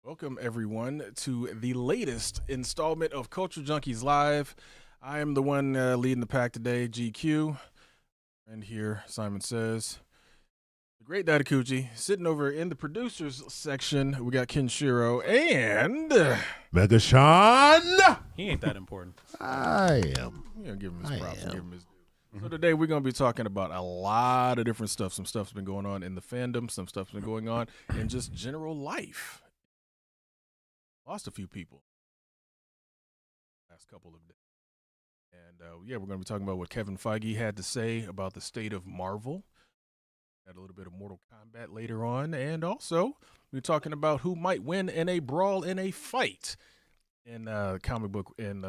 Welcome, everyone, to the latest installment of Culture Junkies Live. I am the one leading the pack today, GQ. And here, Simon Says. The great Dadakuchi. Sitting over in the producers section, we got Kenshiro and... Mega Sean. He ain't that important. I am. Give him his props and give him his due. So today we're going to be talking about a lot of different stuff. Some stuff's been going on in the fandom. Some stuff's been going on in just general life. Lost a few people last couple of days. And we're going to be talking about what Kevin Feige had to say about the state of Marvel. Had a little bit of Mortal Kombat later on. And also, we're talking about who might win in a brawl in a fight in comic book and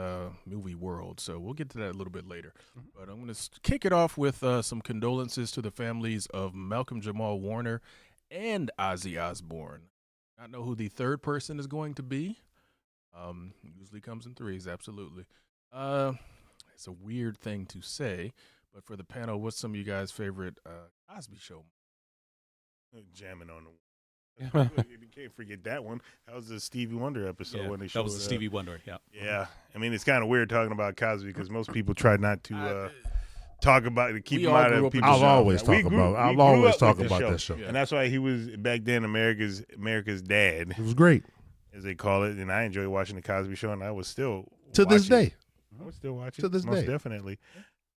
movie world. So we'll get to that a little bit later. But I'm going to kick it off with some condolences to the families of Malcolm Jamal-Warner and Ozzy Osbourne. Not know who the third person is going to be. Usually comes in threes, absolutely. It's a weird thing to say, but for the panel, what's some of you guys' favorite Cosby Show? Jamming on the you can't forget that one. That was the Stevie Wonder episode when they showed that was the Stevie Wonder. Yeah. Yeah. I mean, it's kind of weird talking about Cosby because most people try not to talk about it, keep him out of people's I'll show. always talk about that show. Yeah. And that's why he was back then America's dad. It was great, as they call it. And I enjoy watching the Cosby Show, and I was still this day. I was still watching to this most day, definitely.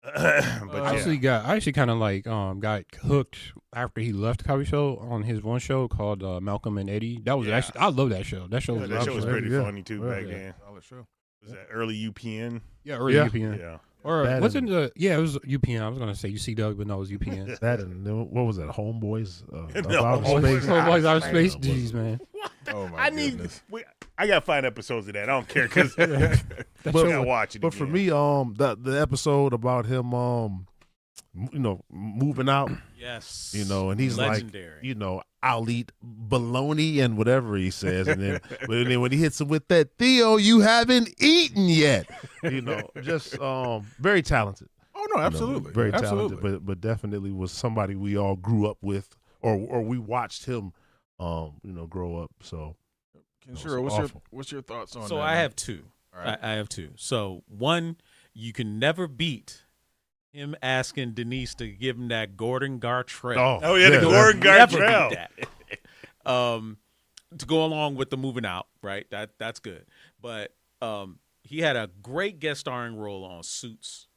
But I actually kind of like got hooked after he left the Cosby Show on his one show called Malcolm and Eddie. That was actually I love that show. That show was pretty funny too back then. Solid show. Was that early UPN? Yeah, early UPN. Yeah. Or wasn't it it was UPN. I was gonna say UCW, but no, it was UPN. That and what was that? Homeboys. Homeboys Outer Space. Jeez, man. Oh my goodness. I gotta find episodes of that. I don't care because I gotta watch it. But for me, the episode about him, moving out. Yes. And he's legendary. like, I'll eat bologna and whatever he says, and then when he hits him with that, Theo, you haven't eaten yet. Just very talented. Oh no, absolutely, very absolutely. talented, but definitely was somebody we all grew up with, or we watched him, grow up. So, Kenshiro, what's your thoughts on that? So I have two. All right. I have two. So one, you can never beat him asking Denise to give him that Gordon Gartrell. Oh yeah, the Gordon Gartrell. Never beat that. To go along with the moving out, right? That's good. But he had a great guest starring role on Suits.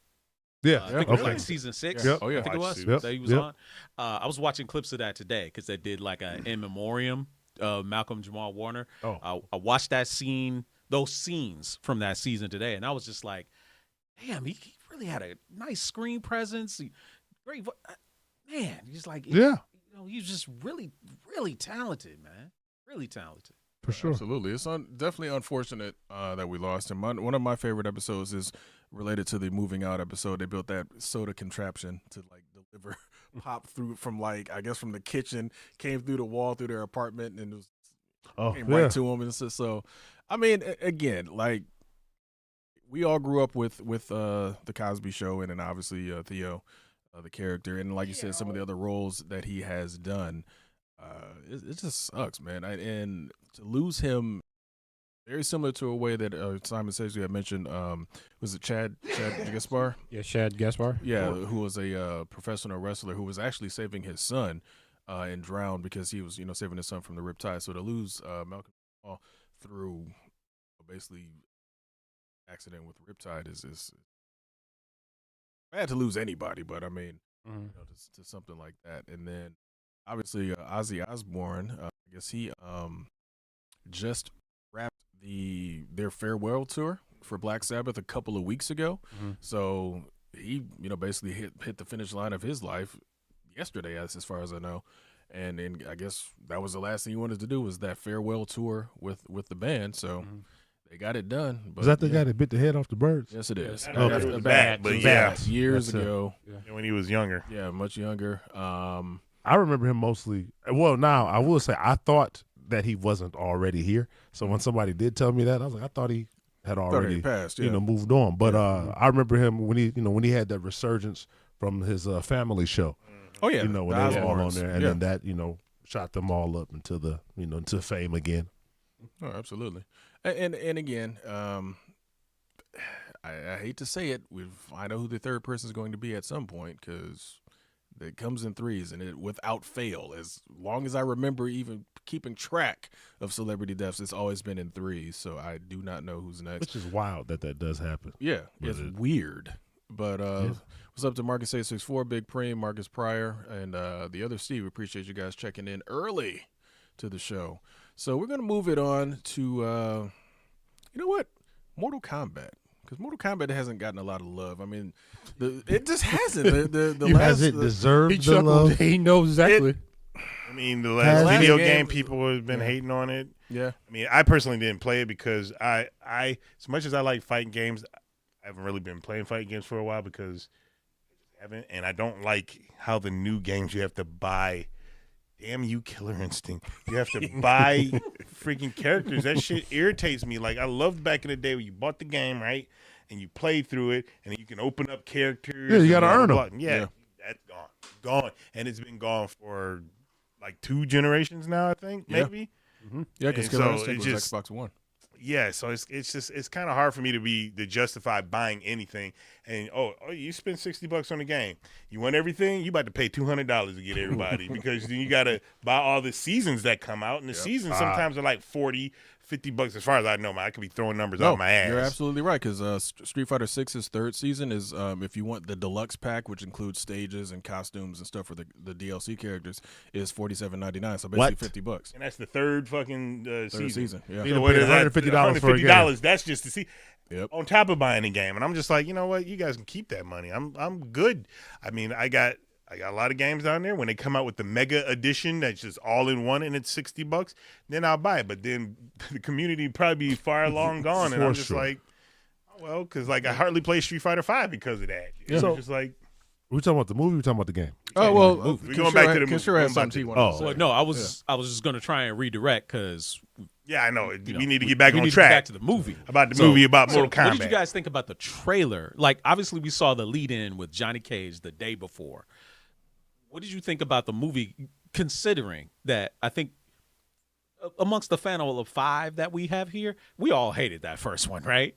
Yeah, I think it was like season 6. Yep. Oh yeah, I think it was that he was on. I was watching clips of that today because they did like an in memoriam of Malcolm Jamal Warner. Oh. I watched those scenes from that season today, and I was just like, damn, he really had a nice screen presence. Great, man. He's like, he's just really, really talented, man. Really talented. For sure. Absolutely. It's definitely unfortunate that we lost him. One of my favorite episodes is related to the moving out episode. They built that soda contraption to like deliver pop through from from the kitchen, came through the wall through their apartment, and it was came right to him. And so I mean, again, like we all grew up with the Cosby Show, and then obviously Theo, the character, and like you said, some of the other roles that he has done. It just sucks, man. And to lose him, very similar to a way that Simon Says you had mentioned. Was it Chad Gaspar? Yeah, Chad Gaspar. Yeah, who was a professional wrestler who was actually saving his son and drowned because he was, saving his son from the riptide. So to lose Malcolm through basically accident with riptide is bad to lose anybody, but I mean, to something like that, and then. Obviously, Ozzy Osbourne, I guess he just wrapped their farewell tour for Black Sabbath a couple of weeks ago. So he, basically hit the finish line of his life yesterday, as far as I know. And then I guess that was the last thing he wanted to do was that farewell tour with the band. So they got it done. But, is that the guy that bit the head off the birds? Yes, it is. Okay. It was bad, but yeah, years ago. Yeah. When he was younger. Yeah, much younger. I remember him mostly. Well, now I will say I thought that he wasn't already here. So when somebody did tell me that, I was like, I thought he had already passed, moved on. But I remember him when he had that resurgence from his family show. Oh yeah, when they were all on there, and then that shot them all up into the into fame again. Oh, absolutely. And again, I hate to say it, I know who the third person is going to be at some point because it comes in threes and it without fail. As long as I remember even keeping track of celebrity deaths, it's always been in threes. So I do not know who's next. Which is wild that does happen. Yeah, it's weird. But what's up to Marcus 864, Big Preem, Marcus Pryor, and the other Steve? We appreciate you guys checking in early to the show. So we're going to move it on to, you know what, Mortal Kombat. Because Mortal Kombat hasn't gotten a lot of love. I mean, it just hasn't. The has it deserved He the chuckled. love? He knows exactly. I mean, the last Last video game- game people have been hating on it. Yeah. I mean, I personally didn't play it because I as much as I like fighting games, I haven't really been playing fighting games for a while because I haven't, and I don't like how the new games you have to buy. Damn you, Killer Instinct! You have to buy freaking characters. That shit irritates me. Like I loved back in the day when you bought the game, right, and you play through it, and then you can open up characters. Yeah, you gotta and earn 'em. blah, blah, blah. Yeah, that's gone, and it's been gone for like 2 generations now. I think Yeah. maybe. Yeah, because And Killer so Instinct it was just- Xbox One. Yeah, so it's kind of hard for me to justify buying anything. And oh, you spend $60 on the game, you want everything, you about to pay $200 to get everybody because then you got to buy all the seasons that come out, and the seasons sometimes are like $40-$50 as far as I know. Man, I could be throwing numbers out my ass. You're absolutely right because Street Fighter 6's third season is if you want the deluxe pack, which includes stages and costumes and stuff for the DLC characters, is $47.99. So basically $50. And that's the third fucking Third season. Yeah. You So what paid is that? $150 for a game. $150. That's just to see. Yep. On top of buying the game, and I'm just like, you know what, you guys can keep that money. I'm good. I mean, I got a lot of games down there. When they come out with the mega edition that's just all in one and it's $60, then I'll buy it. But then the community probably be far long gone, and I'm just like, oh, well, because like I hardly play Street Fighter 5 because of that. Yeah. So just like, We talking about the movie? We talking about the game? Oh well, We're going back to the movie. Kishore Going has back something to he the- wanted to say. Well, no, I was just going to try and redirect because yeah, I know. We need to get back on need to track get back to the movie. about the movie about Mortal Kombat. What did you guys think about the trailer? Like, obviously, we saw the lead-in with Johnny Cage the day before. What did you think about the movie, considering that I think amongst the panel of 5 that we have here, we all hated that first one, right?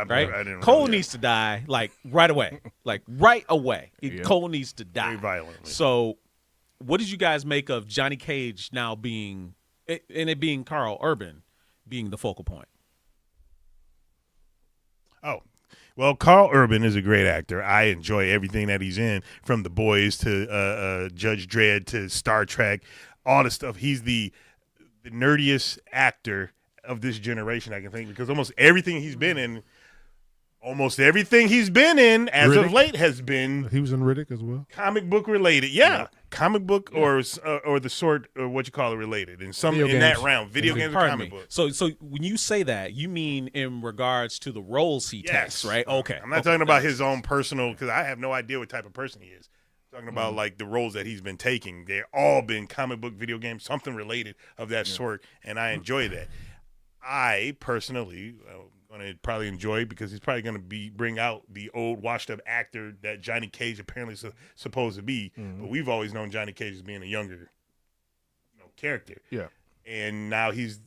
Right? I didn't Cole really- needs to die, like, right away. Like, right away. Yeah. Cole needs to die. very violently. So, what did you guys make of Johnny Cage now being, and it being Carl Urban being the focal point? Oh, well, Carl Urban is a great actor. I enjoy everything that he's in, from The Boys to Judge Dredd to Star Trek, all the stuff. He's the nerdiest actor of this generation, I can think, because almost everything he's been in as of Riddick? late has been He was in Riddick as well. comic book related. Yeah. Comic book or the sort or what you call it related in some Video in that games. round. Video games or Pardon comic me. books. So when you say that, you mean in regards to the roles he takes, right? Okay. I'm not talking about his own personal, because I have no idea what type of person he is. I'm talking Mm-hmm. about like the roles that he's been taking. They're all been comic book, video games, something related of that sort, and I enjoy that. I personally going to probably enjoy it because he's probably going to bring out the old washed up actor that Johnny Cage apparently is supposed to be. But we've always known Johnny Cage as being a younger character. Yeah. And now he's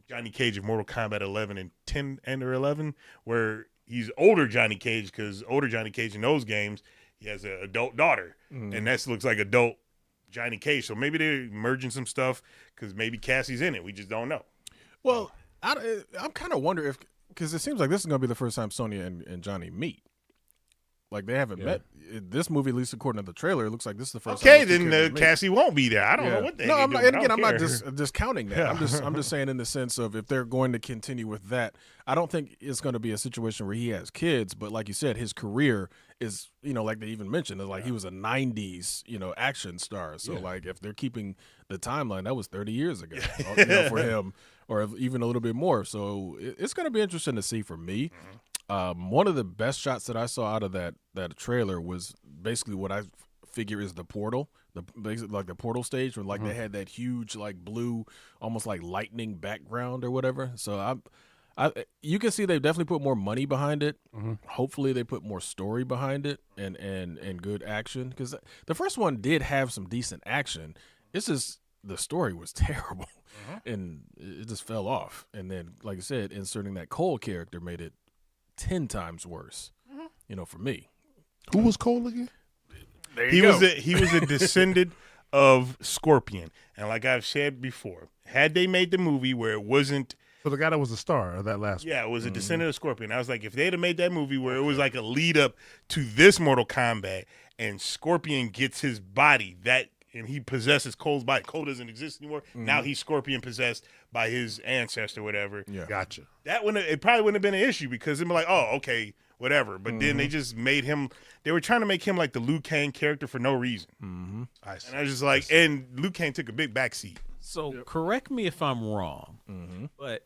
Johnny Cage of Mortal Kombat 11 and 10 and or 11, where he's older Johnny Cage, because older Johnny Cage in those games, he has an adult daughter, and that looks like adult Johnny Cage. So maybe they're merging some stuff because maybe Cassie's in it. We just don't know. Well, I'm kind of wondering if, because it seems like this is going to be the first time Sonya and Johnny meet. Like they haven't met. This movie, at least according to the trailer, it looks like this is the first. Okay, time those two then characters meet. Cassie won't be there. I don't know what they. No, I'm not. And again, I'm not care. just discounting that. I'm just saying in the sense of if they're going to continue with that, I don't think it's going to be a situation where he has kids. But like you said, his career is, like they even mentioned, is like he was a '90s, action star. So like if they're keeping the timeline, that was 30 years ago, for him, or even a little bit more. So it's going to be interesting to see for me. One of the best shots that I saw out of that trailer was basically what I figure is the portal, basically like the portal stage, where like they had that huge like blue, almost like lightning background or whatever. So you can see they definitely put more money behind it. Hopefully they put more story behind it and good action, because the first one did have some decent action. It's just the story was terrible, and it just fell off. And then, like I said, inserting that Cole character made it 10 times worse. For me. Who was Cole again? He was a descendant of Scorpion, and like I've said before, had they made the movie where it wasn't. So the guy that was the star of that last one. Yeah, it was a descendant of Scorpion. I was like, if they'd have made that movie where it was like a lead up to this Mortal Kombat, and Scorpion gets his body and he possesses Cole's body. Cole doesn't exist anymore. Now he's Scorpion possessed by his ancestor, whatever. Yeah, gotcha. It probably wouldn't have been an issue because they'd be like, oh, okay, whatever. But then they just made him. They were trying to make him like the Liu Kang character for no reason. And I was just like, and Liu Kang took a big backseat. So correct me if I'm wrong, but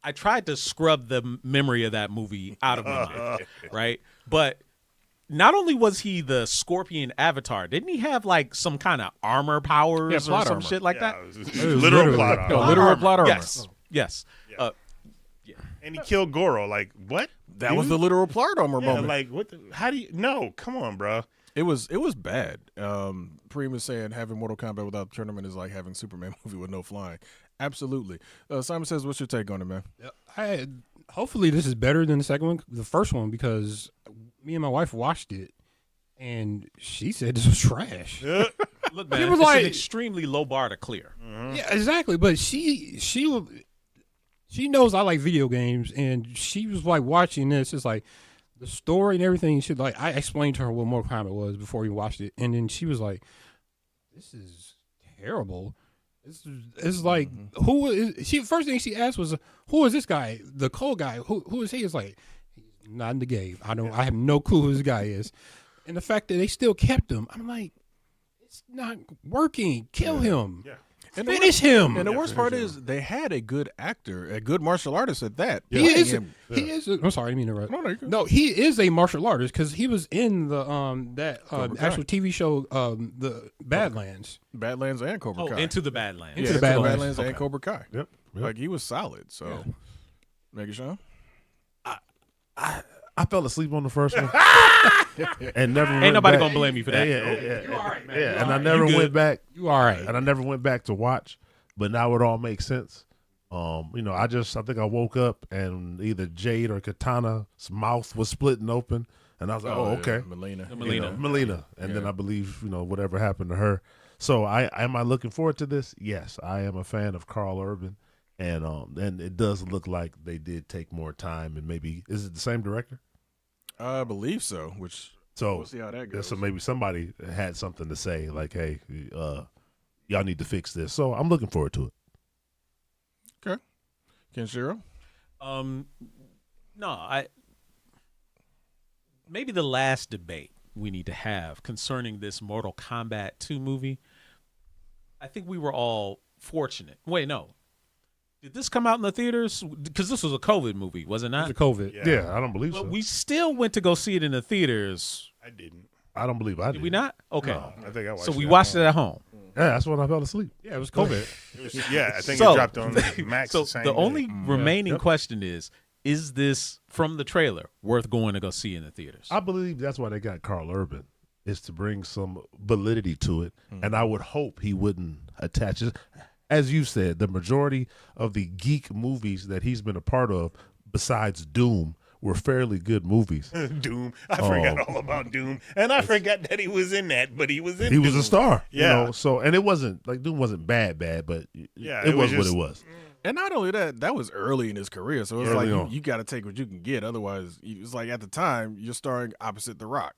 I tried to scrub the memory of that movie out of my mind, right? But not only was he the Scorpion avatar, didn't he have like some kind of armor powers or some shit like that? It was literal plot armor. Literal plot armor. Yes. And he killed Goro. Like, what? That was the literal plot armor moment. Like, what? How do you? No, come on, bro. It was bad. Preem is saying having Mortal Kombat without the tournament is like having Superman movie with no flying. Absolutely. Simon says, what's your take on it, man? Hopefully this is better than the first one, because me and my wife watched it and she said this was trash. Look, man, It was it's like- an extremely low bar to clear. Yeah, exactly. But she knows I like video games, and she was like watching this. It's like the story and everything. She like I explained to her what Mortal Kombat was before we watched it, and then she was like, "This is terrible." It's like who is she? First thing she asked was, "Who is this guy? The Cole guy? Who is he?" It's like he's not in the game. I have no clue who this guy is, and the fact that they still kept him, I'm like, it's not working. Kill him. Yeah. And Finish him. And the worst part is they had a good actor, a good martial artist at that. He is. Him. He is. I'm sorry, I didn't mean to interrupt. No, you can- No, he is a martial artist because he was in the Cobra Kai. actual TV show the Badlands. Badlands and Cobra Kai. Into the Badlands. Into the Badlands. Badlands and Okay. Cobra Kai. Yep. Like he was solid. So, make it Sean. I fell asleep on the first one and never. Ain't nobody gonna blame you for that. Yeah, and I never You went good. back. You all right? And I never went back to watch, but now it all makes sense. I think I woke up and either Jade or Katana's mouth was splitting open, and I was like, okay, Melina. Melina, and then I believe whatever happened to her. So am I looking forward to this? Yes, I am a fan of Carl Urban, and it does look like they did take more time, and maybe is it the same director? I believe so. Which So we'll see how that goes. So maybe somebody had something to say, like, hey, y'all need to fix this. So I'm looking forward to it. Kenshiro? No, maybe the last debate we need to have concerning this Mortal Kombat 2 movie. I think we were all fortunate. Wait, no. Did this come out in the theaters? Because this was a COVID movie, was it not? It's a COVID. Yeah, I don't believe But so. we still went to go see it in the theaters. I didn't. I don't believe I did. Did we not? Okay. No. I think I watched So we it watched at it at home. Yeah, that's when I fell asleep. Yeah, it was COVID. home. Yeah, I think So- it dropped on Max. So the same the day. only remaining Yep. question is this, from the trailer, worth going to go see in the theaters? I believe that's why they got Carl Urban, is to bring some validity to it. And I would hope he wouldn't attach it. As you said, the majority of the geek movies that he's been a part of, besides Doom, were fairly good movies. Doom. I forgot all about Doom, and I forgot that he was in that. But he was in. He was Doom. a star. Yeah. So, and it wasn't like Doom wasn't bad, but Yeah, it it was was what just- it was. And not only that, that was early in his career. So it was Early like on. you got to take what you can get. Otherwise, it's like at the time you're starring opposite The Rock.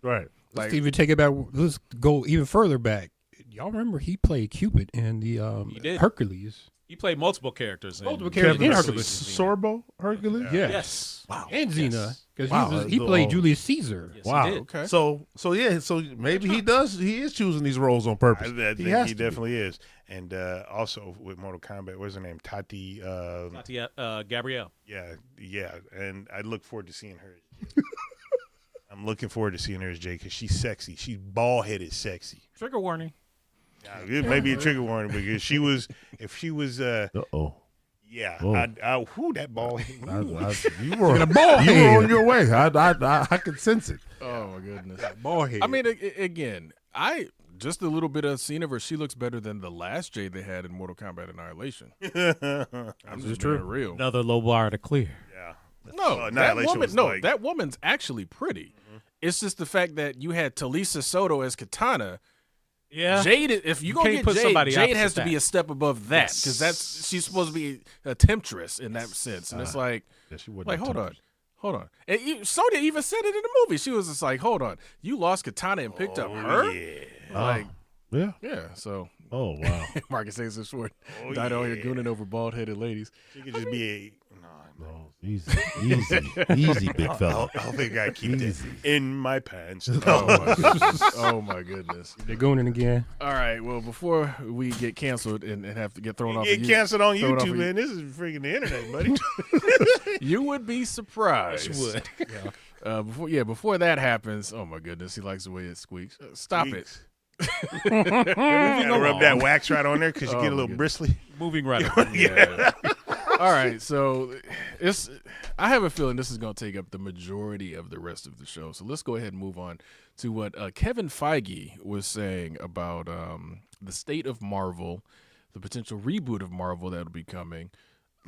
Right. Let's even take it back. Let's go even further back. Y'all remember he played Cupid in the He did. Hercules. He played multiple characters. Multiple characters in Hercules. Sorbo Hercules. Yeah. Yes. Wow. And Xena, because Wow. he played Julius Caesar. Yes, Wow. he did. Okay. So maybe he does. He is choosing these roles on purpose. I think has he to be. definitely is. And also with Mortal Kombat, what's her name? Tati. Gabrielle. Yeah. And I look forward to seeing her. I'm looking forward to seeing her as Jay because she's sexy. She's bald headed sexy. Trigger warning. It may be a trigger warning because if she was, Uh-oh. yeah, Oh. who that bald head? You were on your way. I could sense it. Oh my goodness. Ball head. I mean, again, just a little bit of scene of her, she looks better than the last Jade they had in Mortal Kombat Annihilation. I'm just being real. Another low bar to clear. Yeah. No, that woman's actually pretty. It's just the fact that you had Talisa Soto as Katana. Yeah, Jade. If you gonna can't get put Jade, somebody Jade has opposite to be that. a step above that because Yes. she's supposed to be a temptress in that sense, and it's like, she wasn't like a hold temptress. on. And Sonya even said it in the movie. She was just like, hold on, you lost Katana and picked up her. Yeah. Like, Yeah. yeah. So Oh wow. Marcus says this short. Oh, Died out here yeah. gooning over bald headed ladies. She could just be a. No, easy, big fella. I think I keep this in my pants. Oh my goodness. They're going in again. All right. Well, before we get canceled and have to get thrown off, Get of canceled on thrown off YouTube, of man. This is freaking the internet, buddy. you would be surprised. Yes, you would. Before that happens, oh my goodness, he likes the way it squeaks. Stop Squeaks. it. You gotta rub that wax right on there because you Oh, get a my little bristly. Moving right along. Yeah. All right, so I have a feeling this is going to take up the majority of the rest of the show. So let's go ahead and move on to what Kevin Feige was saying about the state of Marvel, the potential reboot of Marvel that will be coming.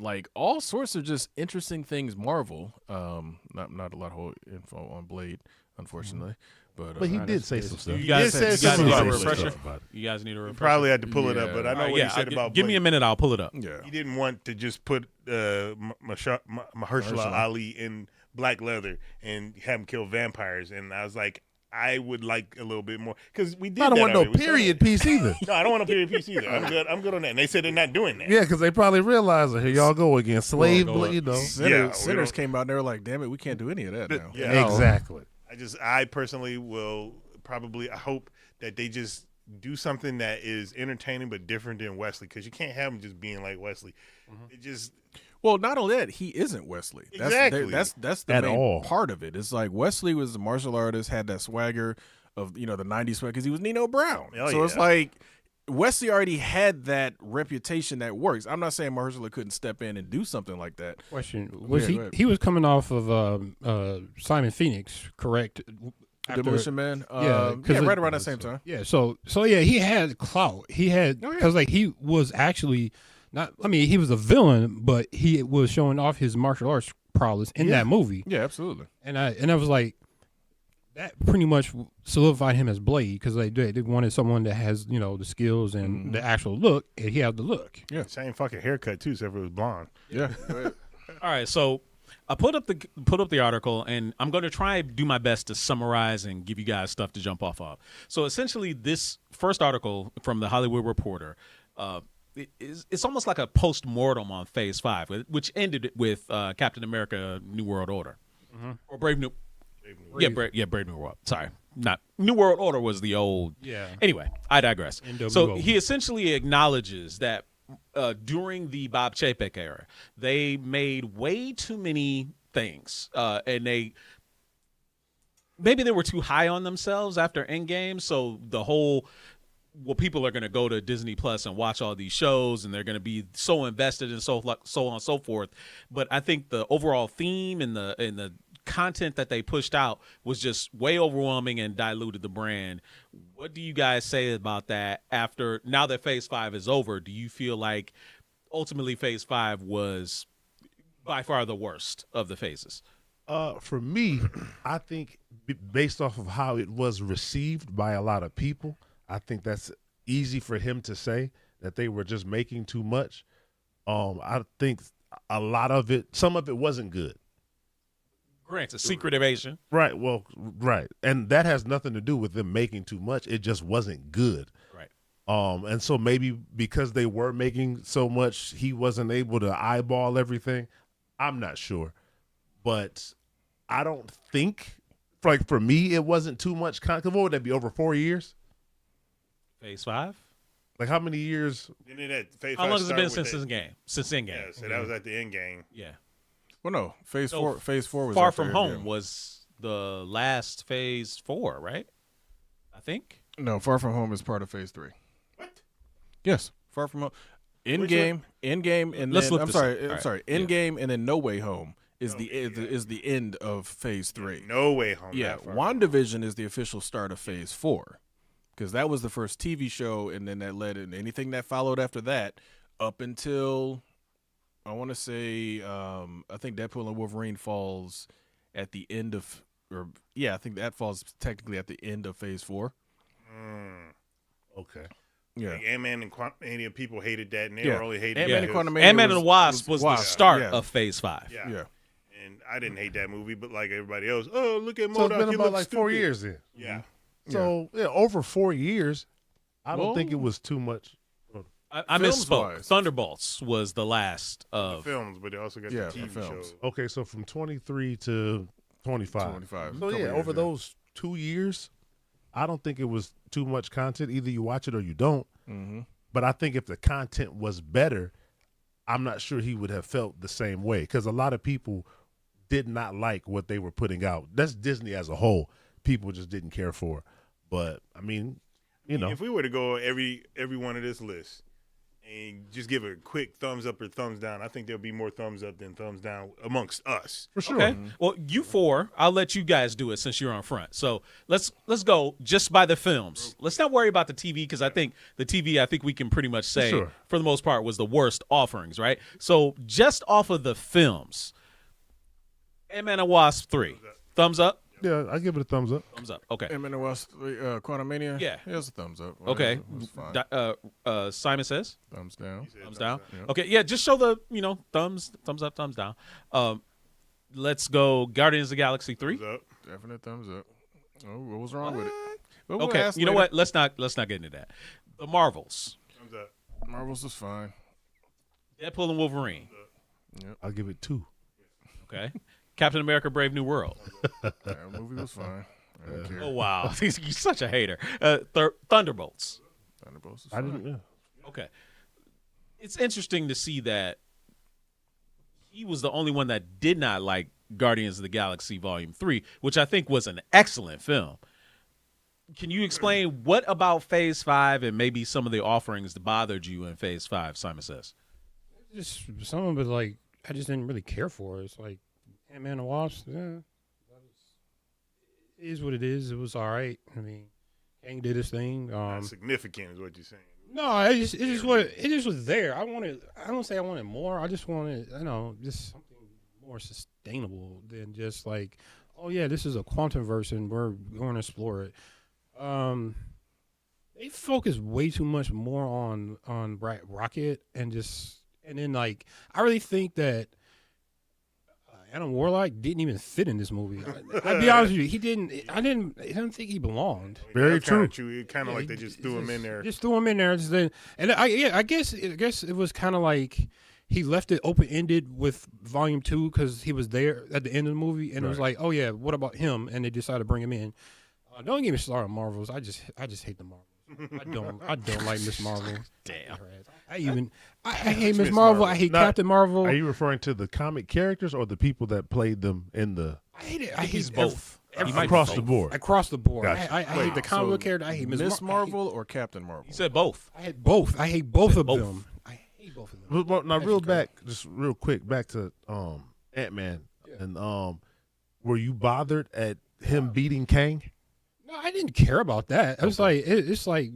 Like all sorts of just interesting things Marvel. Not a lot of info on Blade, unfortunately. But he did say some stuff. You guys, said you guys some need a stuff refresher. about it. You guys need a refresher. Probably had to pull it up, Yeah. but I know All right, what he said I'll- about give me a Blade. minute. I'll pull it up. yeah. He didn't want to just put Mahershala Ali in black leather and have him kill vampires. And I was like, I would like a little bit more because we did. I don't that want no already. We saw period that. piece either. No, I don't want a period piece either. I'm good on that. And they said they're not doing that. Yeah, because they probably realized here y'all go again, slave, Well, you know. Sinners came out and they were like, damn it, we can't do any of that now. Yeah. Exactly. I personally will probably. I hope that they just do something that is entertaining but different than Wesley because you can't have him just being like Wesley. It just Well, not only that, he isn't Wesley. Exactly. That's the At main all. part of it. It's like Wesley was a martial artist, had that swagger of the 90s swag because he was Nino Brown. Oh, so it's yeah. like Wesley already had that reputation that works. I'm not saying Mahershala couldn't step in and do something like that. Question: Was go ahead. he was coming off of Simon Phoenix, correct? After- Demolition Man. Yeah, 'cause right it- around that same time. Yeah, so yeah, he had clout. He had Oh, yeah. because like he was actually not. I mean, he was a villain, but he was showing off his martial arts prowess in that movie. Yeah, absolutely. And I was like, that pretty much solidified him as Blade because they wanted someone that has the skills and the actual look, and he had the look. same fucking haircut too, except it was blonde. Yeah. Go ahead. All right, so I put up the article, and I'm going to try and do my best to summarize and give you guys stuff to jump off of. So essentially, this first article from the Hollywood Reporter, it's almost like a post-mortem on Phase 5, which ended with Captain America: New World Order, or Brave New. Brave New World. Sorry, not New World Order was the old. Yeah. Anyway, I digress. NWO. So he essentially acknowledges that during the Bob Chapek era, they made way too many things, and maybe they were too high on themselves after Endgame. So the whole, people are going to go to Disney Plus and watch all these shows, and they're going to be so invested and so on and so forth. But I think the overall theme and the content that they pushed out was just way overwhelming and diluted the brand. What do you guys say about that now that Phase 5 is over? Do you feel like ultimately Phase 5 was by far the worst of the phases? For me, I think based off of how it was received by a lot of people, I think that's easy for him to say that they were just making too much. I think a lot of it, some of it wasn't good. Granted, Secret Invasion. Right. Well, right. And that has nothing to do with them making too much. It just wasn't good. Right. And so maybe because they were making so much, he wasn't able to eyeball everything. I'm not sure. But I don't think, like for me, it wasn't too much content. What would that be, over 4 years? Phase 5? Like how many years? How long has it been since Endgame? Since Endgame. Yeah, so that was at the end game. Yeah. Well, no. Phase 4 was Far after From Endgame. Home was the last Phase 4, right? I think. No, Far From Home is part of Phase 3. What? Yes, Far From Home. Endgame, and Let's then look I'm this sorry, up. I'm All right. sorry. Endgame and then No Way Home is the end of Phase 3. No way home. Yeah, that far. WandaVision is the official start of Phase 4. because that was the first TV show, and then that led in anything that followed after that up until I want to say I think Deadpool and Wolverine falls at the end of, I think that falls technically at the end of Phase 4. Okay. Yeah. Like Ant-Man and Quantumania, people hated that, and they really hated Ant-Man it. and Quantumania Ant-Man and the Wasp was the start of Phase 5. Yeah. Yeah. And I didn't hate that movie, but like everybody else, oh, look at So MODOK. it's been he about looks like stupid. 4 years then. Yeah. So over 4 years, I don't think it was too much. I misspoke. Films-wise. Thunderbolts was the last The of. films, but they also got the TV films. shows. Okay, so from 23 to 25. 25. So Couple yeah, years, over those 2 years, I don't think it was too much content. Either you watch it or you don't. Mm-hmm. But I think if the content was better, I'm not sure he would have felt the same way, because a lot of people did not like what they were putting out. That's Disney as a whole. People just didn't care for it. But I mean, you know, If we were to go every one of this list and just give a quick thumbs up or thumbs down, I think there'll be more thumbs up than thumbs down amongst us. for sure. Okay. Well, you four, I'll let you guys do it since you're on front. So let's go just by the films. Let's not worry about the TV, because I think the TV, we can pretty much say Sure. for the most part was the worst offerings, right? So just off of the films, Ant-Man and Wasp 3, thumbs up. Yeah, I give it a thumbs up. Thumbs up. Okay. Ant-Man and Wasp, Quantumania. Yeah. It's a thumbs up. Okay. It was fine. Simon says Thumbs down. thumbs down. Yeah. Okay. Yeah. Just show the thumbs up, thumbs down. Let's go. Guardians of the Galaxy 3. Thumbs up. Definite thumbs up. Oh, what was wrong with it? But we'll Okay. ask You know later. what? Let's not get into that. The Marvels. Thumbs up. Marvels was fine. Deadpool and Wolverine. I'll give it 2. Okay. Captain America: Brave New World. That movie was fine. I don't care. Oh wow, you're such a hater. Thunderbolts. Thunderbolts was I fine. didn't. Yeah. Okay. It's interesting to see that he was the only one that did not like Guardians of the Galaxy Volume 3, which I think was an excellent film. Can you explain what about Phase 5 and maybe some of the offerings that bothered you in Phase 5, Simon says? Just some of it, like, I just didn't really care for. It's like Ant-Man and Wasp. Yeah, it is what it is. It was all right. I mean, Kang did his thing. Not significant is what you're saying. No, it just was there. I don't say I wanted more. I just wanted, just something more sustainable than just like, oh yeah, this is a quantum verse and we're going to explore it. They focus way too much more on Rocket and then like I really think that Adam Warlock didn't even fit in this movie. I'll be honest with you, he didn't. I don't think he belonged. Very true. It's kind of like they just threw him in there. Just threw him in there. And I guess it was kind of like he left it open ended with Volume 2 because he was there at the end of the movie, and it was like, oh yeah, what about him? And they decided to bring him in. Don't get me started on Marvels. I just hate the Marvels. I don't like Miss Marvel. Damn. I hate Miss Marvel. I hate Captain Marvel. Are you referring to the comic characters or the people that played them in the? I hate it. I think he's both. Across the board. Across the board. Gotcha. I hate the comic book character. I hate Miss Marvel or Captain Marvel? He said both. I hate both. I hate both of both. them. I hate both of them. Well, now, That's real quick, back to Ant-Man, and were you bothered at him beating Kang? No, I didn't care about that. I was like, it's like,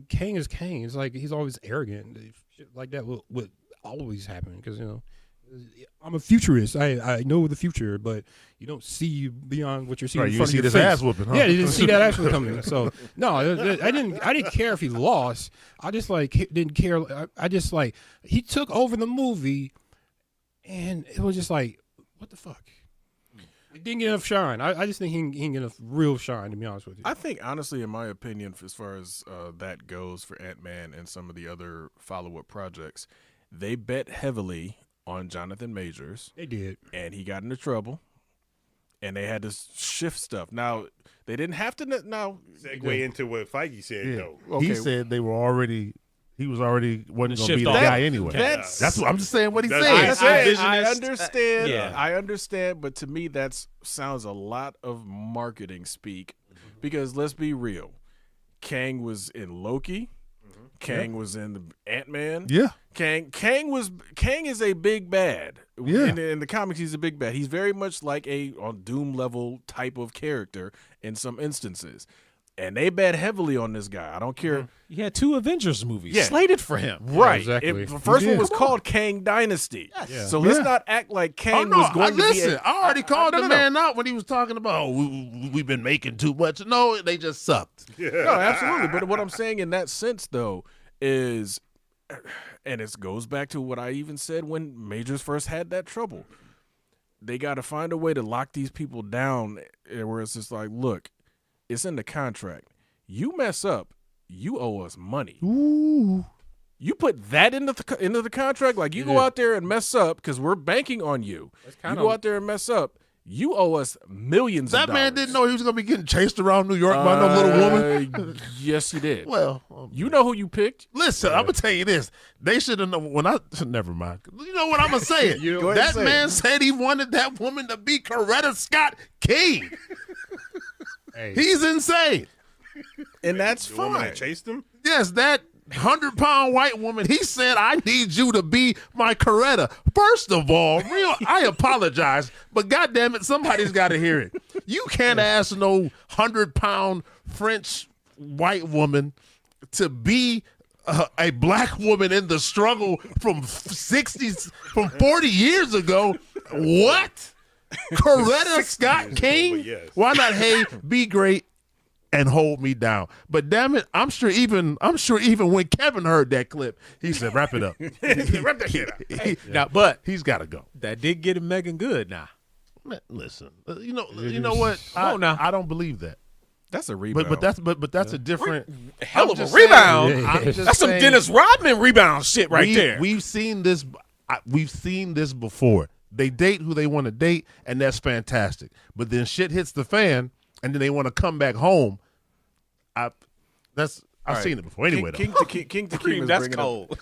Kang is Kang. It's like he's always arrogant. Shit like that would always happen because I'm a futurist. I know the future, but you don't see beyond what you're seeing. Right, in you front see of your this face. ass whooping, huh? Yeah, you didn't see that ass whooping coming. So no, I didn't care if he lost. I just didn't care. I just like he took over the movie, and it was just like, what the fuck. It didn't get enough shine. I just think he didn't get enough real shine, to be honest with you. I think, honestly, in my opinion, as far as that goes for Ant-Man and some of the other follow-up projects, they bet heavily on Jonathan Majors. They did. And he got into trouble, and they had to shift stuff. Now, they didn't have to now Segue into what Feige said, though. Okay. He said he wasn't going to be shift the off. guy anyway. That's what I'm just saying. What he That's- said. I visionist, understand. yeah. I understand, but to me, that sounds a lot of marketing speak. Because let's be real, Kang was in Loki. Kang was in the Ant-Man. Yeah. Kang is a big bad. Yeah. In the comics, he's a big bad. He's very much like a on Doom level type of character in some instances. and they bet heavily on this guy. I don't care. He had 2 Avengers movies Yeah. slated for him. Right. exactly. The first He one did. was called Kang Dynasty. Yes. So let's Yeah. not act like Oh, Kang no, was going to listen, be. I already called no, the no, man out when he was talking about, we've been making too much. No, they just sucked. No, absolutely. But what I'm saying in that sense, though, is, and it goes back to what I even said when Majors first had that trouble. They got to find a way to lock these people down where it's just like, look, it's in the contract. You mess up, you owe us money. Ooh. You put that into the contract. Like, you go out there and mess up because we're banking on you. You go out there and mess up, you owe us millions of That dollars. man didn't know he was going to be getting chased around New York by no little woman. Yes, he did. Well, You know who you picked. listen, I'm going to tell you this. They should have known never mind. You know what I'm going to say? It. Go ahead and That say man it. said he wanted that woman to be Coretta Scott King. Hey. He's insane. And that's The woman fine. that chased him. Yes, that 100-pound white woman, he said, I need you to be my Coretta. First of all, I apologize, but goddamn it, somebody's got to hear it. You can't ask no 100-pound French white woman to be a black woman in the struggle from 40 years ago. What? Coretta Scott King? but yes. Why not, hey, be great and hold me down? But damn it, I'm sure even when Kevin heard that clip, he said, wrap it up. Wrap that shit up. Now, but He's got to go. that did get him Megan good now. Man, listen, you know what? on now. I don't believe that. That's a rebound. But that's a different Hell I'm of a just saying- rebound. I'm just That's some saying- Dennis Rodman rebound shit right there. We've seen this. We've seen this before. They date who they want to date, and that's fantastic. But then shit hits the fan, and then they want to come back home. I've right. seen it before. Anyway, King though. to Cream, is that's bringing cold.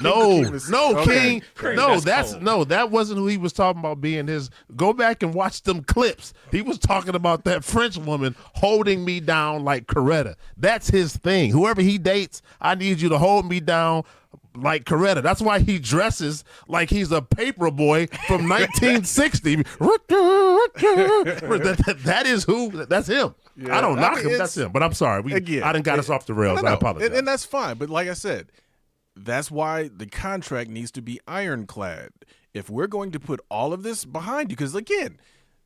King is- No, okay. King. Cream, No, that's cold. no, that wasn't who he was talking about being his. Go back and watch them clips. He was talking about that French woman holding me down like Coretta. That's his thing. Whoever he dates, I need you to hold me down like Coretta. That's why he dresses like he's a paper boy from 1960. That is who. That's him. Yeah, I don't I knock mean, him. That's him. But I'm sorry. Again, I done got us off the rails. No, I apologize. and that's fine. But like I said, that's why the contract needs to be ironclad. If we're going to put all of this behind you, because again,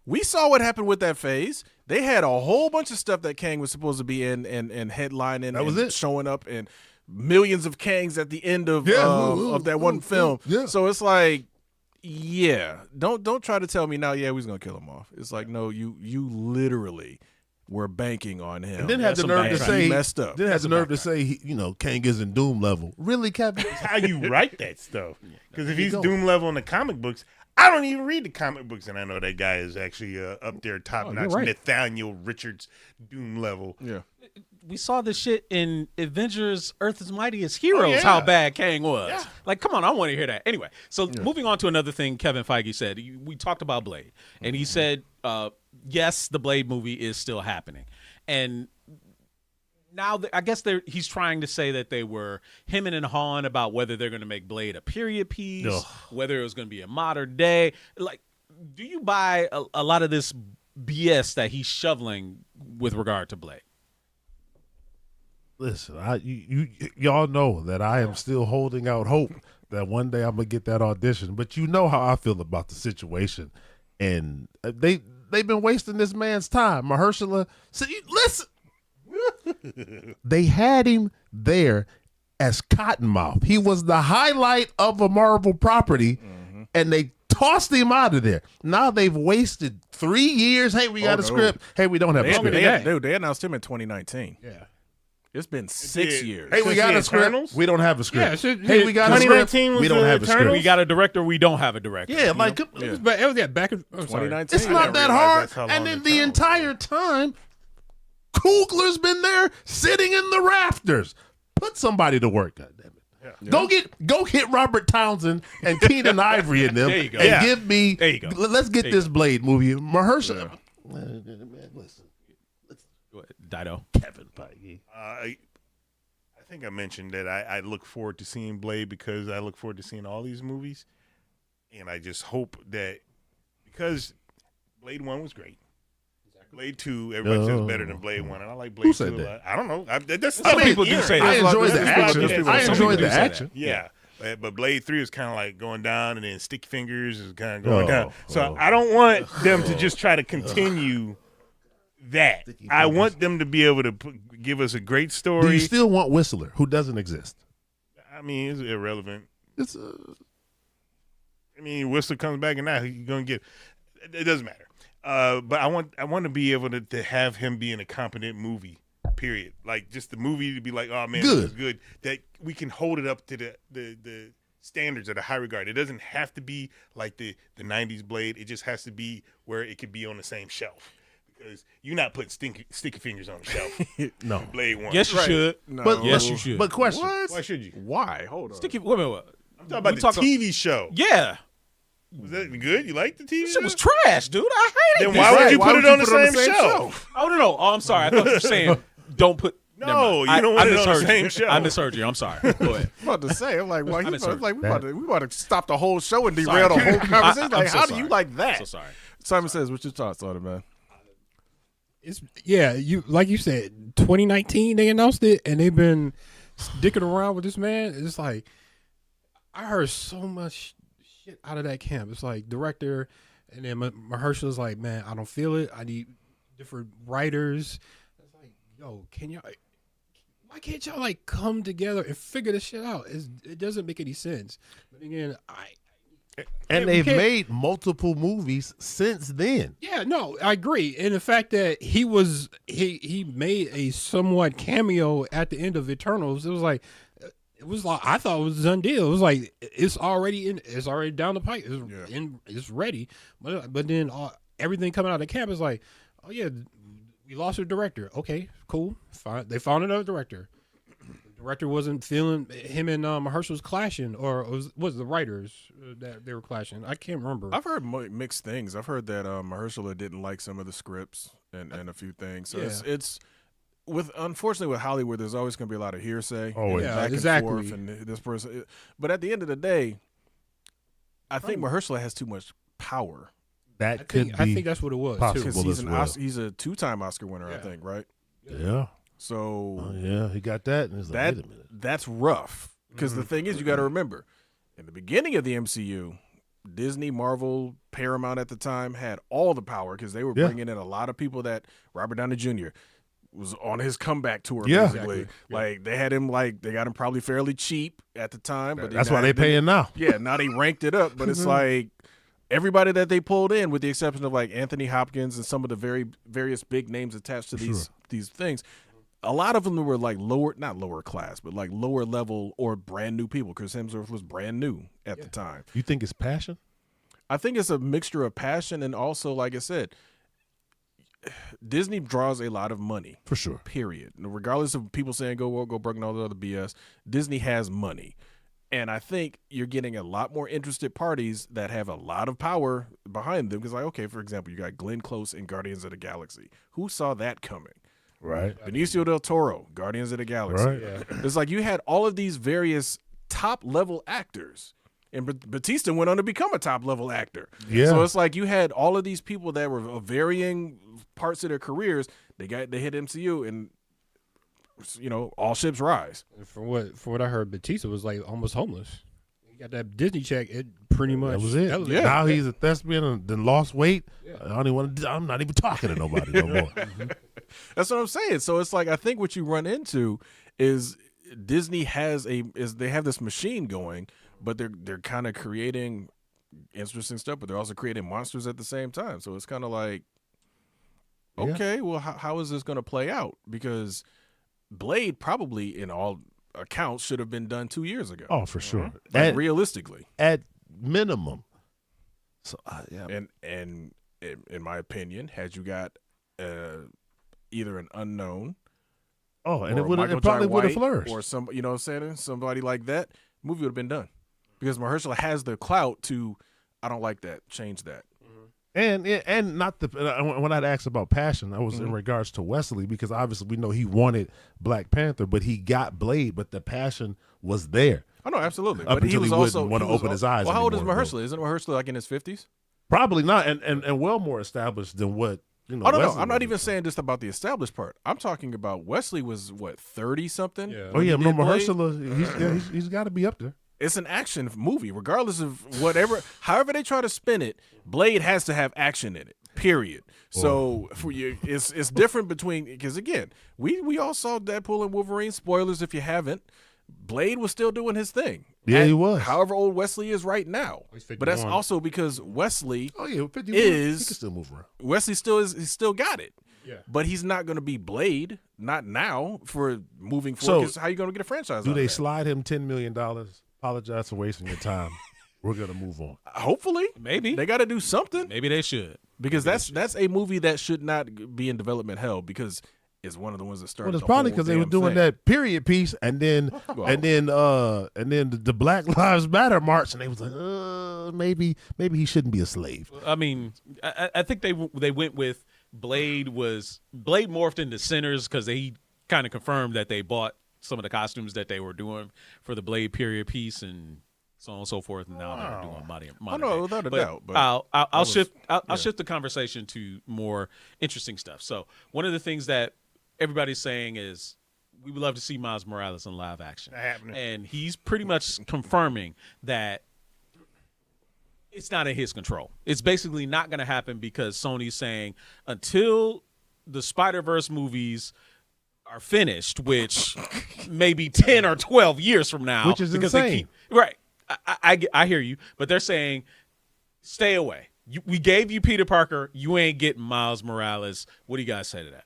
we saw what happened with that phase. They had a whole bunch of stuff that Kang was supposed to be in and headlining. That was and it. showing up and millions of Kangs at the end of Yeah. of that one film. Yeah. So it's like, yeah, don't try to tell me now. Yeah, we was gonna kill him off. It's like, no, you literally were banking on him. And then had the some nerve to bad say, He messed up. Then had the nerve to say, Kang isn't Doom level. Really, Kevin? How you write that stuff? Because if you he's go. Doom level in the comic books, I don't even read the comic books, and I know that guy is actually up there, top notch. right. Nathaniel Richards Doom level. Yeah. We saw this shit in Avengers Earth's Mightiest Heroes, yeah. how bad Kang was. Yeah. Like, come on, I want to hear that. Anyway, so moving on to another thing Kevin Feige said. We talked about Blade, and he said, yes, the Blade movie is still happening. And now I guess he's trying to say that they were hemming and hawing about whether they're going to make Blade a period piece, Ugh. whether it was going to be a modern day. Like, do you buy a lot of this BS that he's shoveling with regard to Blade? Listen, y'all know that I am still holding out hope that one day I'm gonna get that audition. But you know how I feel about the situation, and they've been wasting this man's time. Mahershala, listen, they had him there as Cottonmouth. He was the highlight of a Marvel property, and they tossed him out of there. Now they've wasted 3 years. Hey, we got a no. script. Hey, we don't have a script. They announced him in 2019. Yeah. It's been 6 did. years. Hey, we Since got the a script. Eternals? We don't have a script. Yeah, shit, hey, we got a script. 2019 was We don't the have a script. Eternals? We got a director, we don't have a director. Yeah, like Yeah. It was that back in 2019. it's not didn't that realize hard. that's how And long then the the term entire time, Coogler's been there sitting in the rafters. Put somebody to work, goddammit. Go get Robert Townsend and Keenan Ivory in them There you go. and Yeah. give me. There you go. Let's get this Blade movie. Mahershala. Man, listen, Go ahead, Dido. Kevin Feige. I think I mentioned that I look forward to seeing Blade because I look forward to seeing all these movies, and I just hope that because Blade 1 was great, Blade 2, everybody says better than Blade 1, and I like Blade Who 2 said a that? lot. I don't know. That's Some people do say I that. enjoyed the action. I Some enjoyed people the do say action. Yeah. But Blade 3 is kind of like going down, and then Sticky Fingers is kind of going down. Oh, So I don't want them to just try to continue that. I want them to be able to give us a great story. Do you still want Whistler, who doesn't exist? I mean, it's irrelevant. It's I mean, Whistler comes back and now you're gonna get. It doesn't matter. But I want to be able to have him be in a competent movie. Period. Like just the movie to be like, oh man, this is good. That we can hold it up to the standards of the high regard. It doesn't have to be like the 90s Blade. It just has to be where it could be on the same shelf. Because you're not putting sticky fingers on the shelf. no. Blade 1. Yes, you should. No. But Yes, you should. But question: What? Why should you? Why? Hold on. Sticky. Wait a minute. I'm talking about the TV show. Yeah. Was that good? You liked the TV Shit show? was trash, dude. I hated Then it. why would you Why put would it you on the put it same shelf? Oh, no. Oh, I'm sorry. I thought you were saying don't put. never No, mind. you don't I want it on the misheard same you. shelf. I misheard you. I'm sorry. Go ahead. I'm about to say, I'm like, why? I misheard. We about to stop the whole show and Sorry. derail the whole conversation. I'm Like, so how do sorry. you like that? So sorry. Simon says, what's your thoughts on it, man? It's you like you said, 2019 they announced it, and they've been dicking around with this man. It's like I heard so much shit out of that camp. It's like director, and then Mahershala's like, man, I don't feel it. I need different writers. It's like, yo, why can't y'all like come together and figure this shit out? It doesn't make any sense. But again, And we they've can't- made multiple movies since then. Yeah, no, I agree. And the fact that he made a somewhat cameo at the end of Eternals, it was like I thought it was a done deal. It was like it's already down the pipe. It's ready. But then everything coming out of the camp is like, oh yeah, we lost a director. Okay, cool. Fine. They found another director. The director wasn't feeling him and Mahershala was clashing, or was the writers that they were clashing? I can't remember. I've heard mixed things. I've heard that Mahershala didn't like some of the scripts and a few things. So it's unfortunately with Hollywood, there's always going to be a lot of hearsay. Always. Yeah, back exactly. and forth, and this person. But at the end of the day, I think Mahershala has too much power. That I could think be that's what it was possible. too. Because he's as an well. he's a 2-time Oscar winner, I think, right? Yeah. So Oh, yeah, he got that. And it's like, wait a minute. that's rough. Because the thing is, you got to remember, in the beginning of the MCU, Disney, Marvel, Paramount at the time had all the power because they were bringing in a lot of people that Robert Downey Jr. was on his comeback tour, basically. Exactly. Like they had him, they got him probably fairly cheap at the time, but That's why they paying now. Yeah, now they ranked it up, but it's like everybody that they pulled in, with the exception of like Anthony Hopkins and some of the various big names attached to these things. A lot of them were like not lower class, but like lower level or brand new people. Chris Hemsworth was brand new at the time. You think it's passion? I think it's a mixture of passion and also, like I said, Disney draws a lot of money. For sure. Period. Regardless of people saying go broke and all the other BS, Disney has money. And I think you're getting a lot more interested parties that have a lot of power behind them. Because, like, okay, for example, you got Glenn Close in Guardians of the Galaxy. Who saw that coming? Right. Benicio del Toro, Guardians of the Galaxy. Right. It's like you had all of these various top-level actors. And Batista went on to become a top-level actor. Yeah. So it's like you had all of these people that were of varying parts of their careers. They hit MCU, and all ships rise. From what I heard, Batista was like almost homeless. He got that Disney check. It pretty much That was it. Yeah. Now he's a thespian and then lost weight. I don't even want to. I'm not even talking to nobody no more. That's what I'm saying. So it's like I think what you run into is Disney they have this machine going, but they're kind of creating interesting stuff, but they're also creating monsters at the same time. So it's kind of like, okay, well, how is this going to play out? Because Blade probably, in all accounts, should have been done 2 years ago. Oh, for sure. Realistically, At minimum. So yeah. and in my opinion, had you got either an unknown, And or it probably would have flourished. or somebody like that, movie would have been done because Mahershala has the clout to. I don't like that. Change that. And not the when I'd asked about passion, I was in regards to Wesley, because obviously we know he wanted Black Panther, but he got Blade, but the passion was there. Oh no, absolutely. Up But he until was he also wouldn't wanna he was open his eyes Well, how old is anymore, Mahershala? Isn't Mahershala like in his 50s? Probably not, and well more established than what Oh no, Wesley I'm not was- even saying just about the established part. I'm talking about Wesley was what 30 something. Yeah. Oh yeah, no, Blade? Mahershala, he's got to be up there. It's an action movie, regardless of whatever, however they try to spin it. Blade has to have action in it. Period. So for you, it's different between because again, we all saw Deadpool and Wolverine. Spoilers if you haven't. Blade was still doing his thing. Yeah, he was. However old Wesley is right now, He's but that's 51. also because Wesley Oh yeah, 51, Is- he can still move around. Wesley he's still got it. Yeah. But he's not going to be Blade, not now for moving So, forward. 'Cause how you going to get a franchise? Do out they of that? slide him $10 million? Apologize for wasting your time. We're gonna move on. Hopefully, Maybe. they got to do something Maybe they should. because that's a movie that should not be in development hell because it's one of the ones that started. Well, it's the probably whole because they were damn doing thing. that period piece, and then the Black Lives Matter march, and they was like, maybe he shouldn't be a slave. I mean, I think they went with Blade morphed into Sinners because they kind of confirmed that they bought some of the costumes that they were doing for the Blade period piece and so on and so forth. And now they're doing modern Oh no, day. without a But doubt. But I'll was- shift. I'll yeah. shift the conversation to more interesting stuff. So one of the things that everybody's saying is we would love to see Miles Morales in live action, Not happening. and he's pretty much confirming that it's not in his control. It's basically not going to happen because Sony's saying until the Spider-Verse movies are finished, which maybe 10 or 12 years from now, Which is because they insane. keep right. I hear you, but they're saying stay away. We gave you Peter Parker. You ain't getting Miles Morales. What do you guys say to that?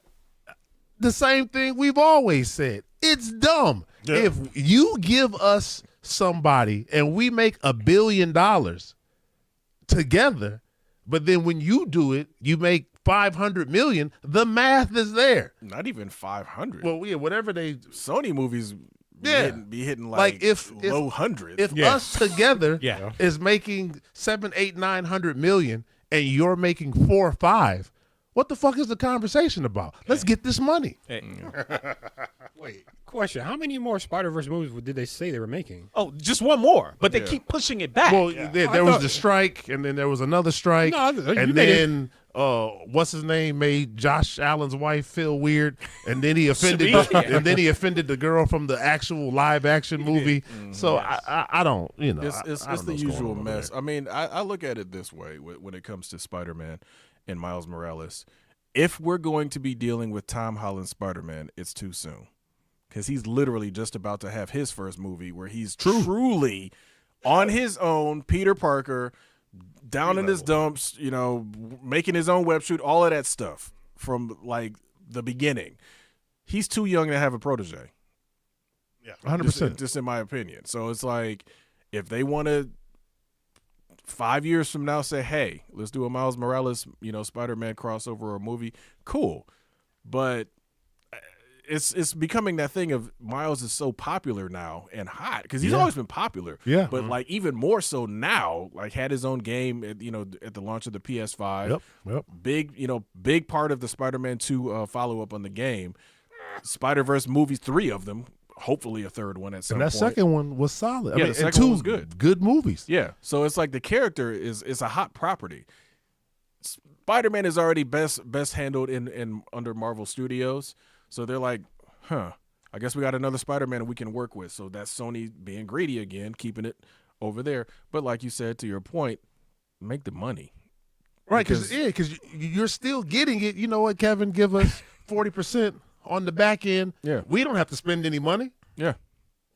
The same thing we've always said. It's dumb. Yeah. If you give us somebody and we make $1 billion together, but then when you do it, you make 500 million, the math is there. not even 500. Well, yeah, whatever they Sony movies be hitting Like, if low hundreds. if us together Yeah. is making 7, 8, 900 million and you're making 4 or 5, what the fuck is the conversation about? Let's get this money. Hey. Wait, question: how many more Spider-Verse movies did they say they were making? Oh, just one more, but they Yeah. keep pushing it back. Well, there was the strike, and then there was another strike, No, you and made it- then what's his name made Josh Allen's wife feel weird, and then he offended, Sabine? and then he offended the girl from the actual live action movie. So I don't, It's I don't know the what's going usual on over mess. there. I mean, I look at it this way when it comes to Spider-Man and Miles Morales. If we're going to be dealing with Tom Holland's Spider-Man, it's too soon because he's literally just about to have his first movie where he's truly on his own, Peter Parker, down in his dumps, making his own web shoot, all of that stuff from like the beginning. He's too young to have a protege. Yeah. 100%. Just in my opinion. So it's like if they want to 5 years from now say, hey, let's do a Miles Morales, Spider-Man crossover or movie, cool. But it's becoming that thing of Miles is so popular now and hot because he's Yeah. always been popular. Yeah. But like even more so now, like had his own game at the launch of the PS5. Yep. Big part of the Spider-Man 2 follow-up on the game. Spider-Verse movies, 3 of them. Hopefully a third one at some And that point. second one was solid. Yeah, I mean, the second and 2 one was good. Good movies. Yeah, so it's like the character is a hot property. Spider-Man is already best handled in under Marvel Studios, so they're like, I guess we got another Spider-Man we can work with. So that's Sony being greedy again, keeping it over there. But like you said, to your point, make the money. Right, because you're still getting it. You know what, Kevin? Give us 40% on the back end. Yeah. We don't have to spend any money. Yeah,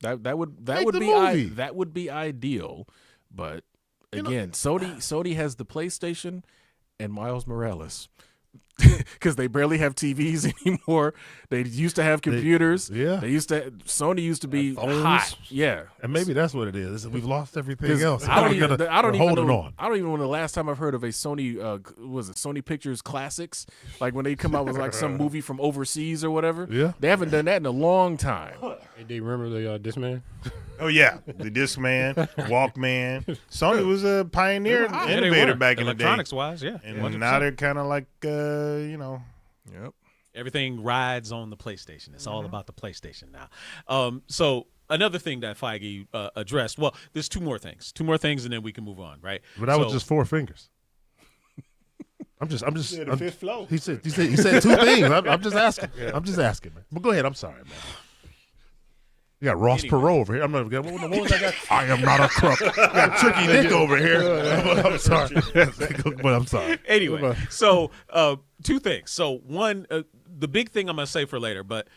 that would Make be the movie. that would be ideal. But again, Sony has the PlayStation and Miles Morales. Because they barely have TVs anymore. They used to have computers. Sony used to be Phones. hot. Yeah. And maybe that's what it is. We've lost everything else. I don't even We're know. on. I don't even know the last time I've heard of a Sony. Was it Sony Pictures Classics? Like when they come out with like some movie from overseas or whatever. Yeah. They haven't done that in a long time. Hey, do you remember the Discman? Oh yeah, the Discman, Walkman. Sony was a pioneer, Yeah, they innovator were. back in the day, electronics wise, yeah. and 100%. now they're kind of like Yep. Everything rides on the PlayStation. It's all about the PlayStation now. So another thing that Feige addressed. Well, there's two more things, and then we can move on, right? But that was just 4 fingers. I'm just. The fifth flow. He said two things. I'm just asking. Yeah. I'm just asking, man. But go ahead. I'm sorry, man. You got Ross Perot over here. I'm not. What was that guy? I am not a crook. You got Tricky Dick over here. I'm sorry. But I'm sorry. Anyway, so two things. So one, the big thing I'm gonna say for later, but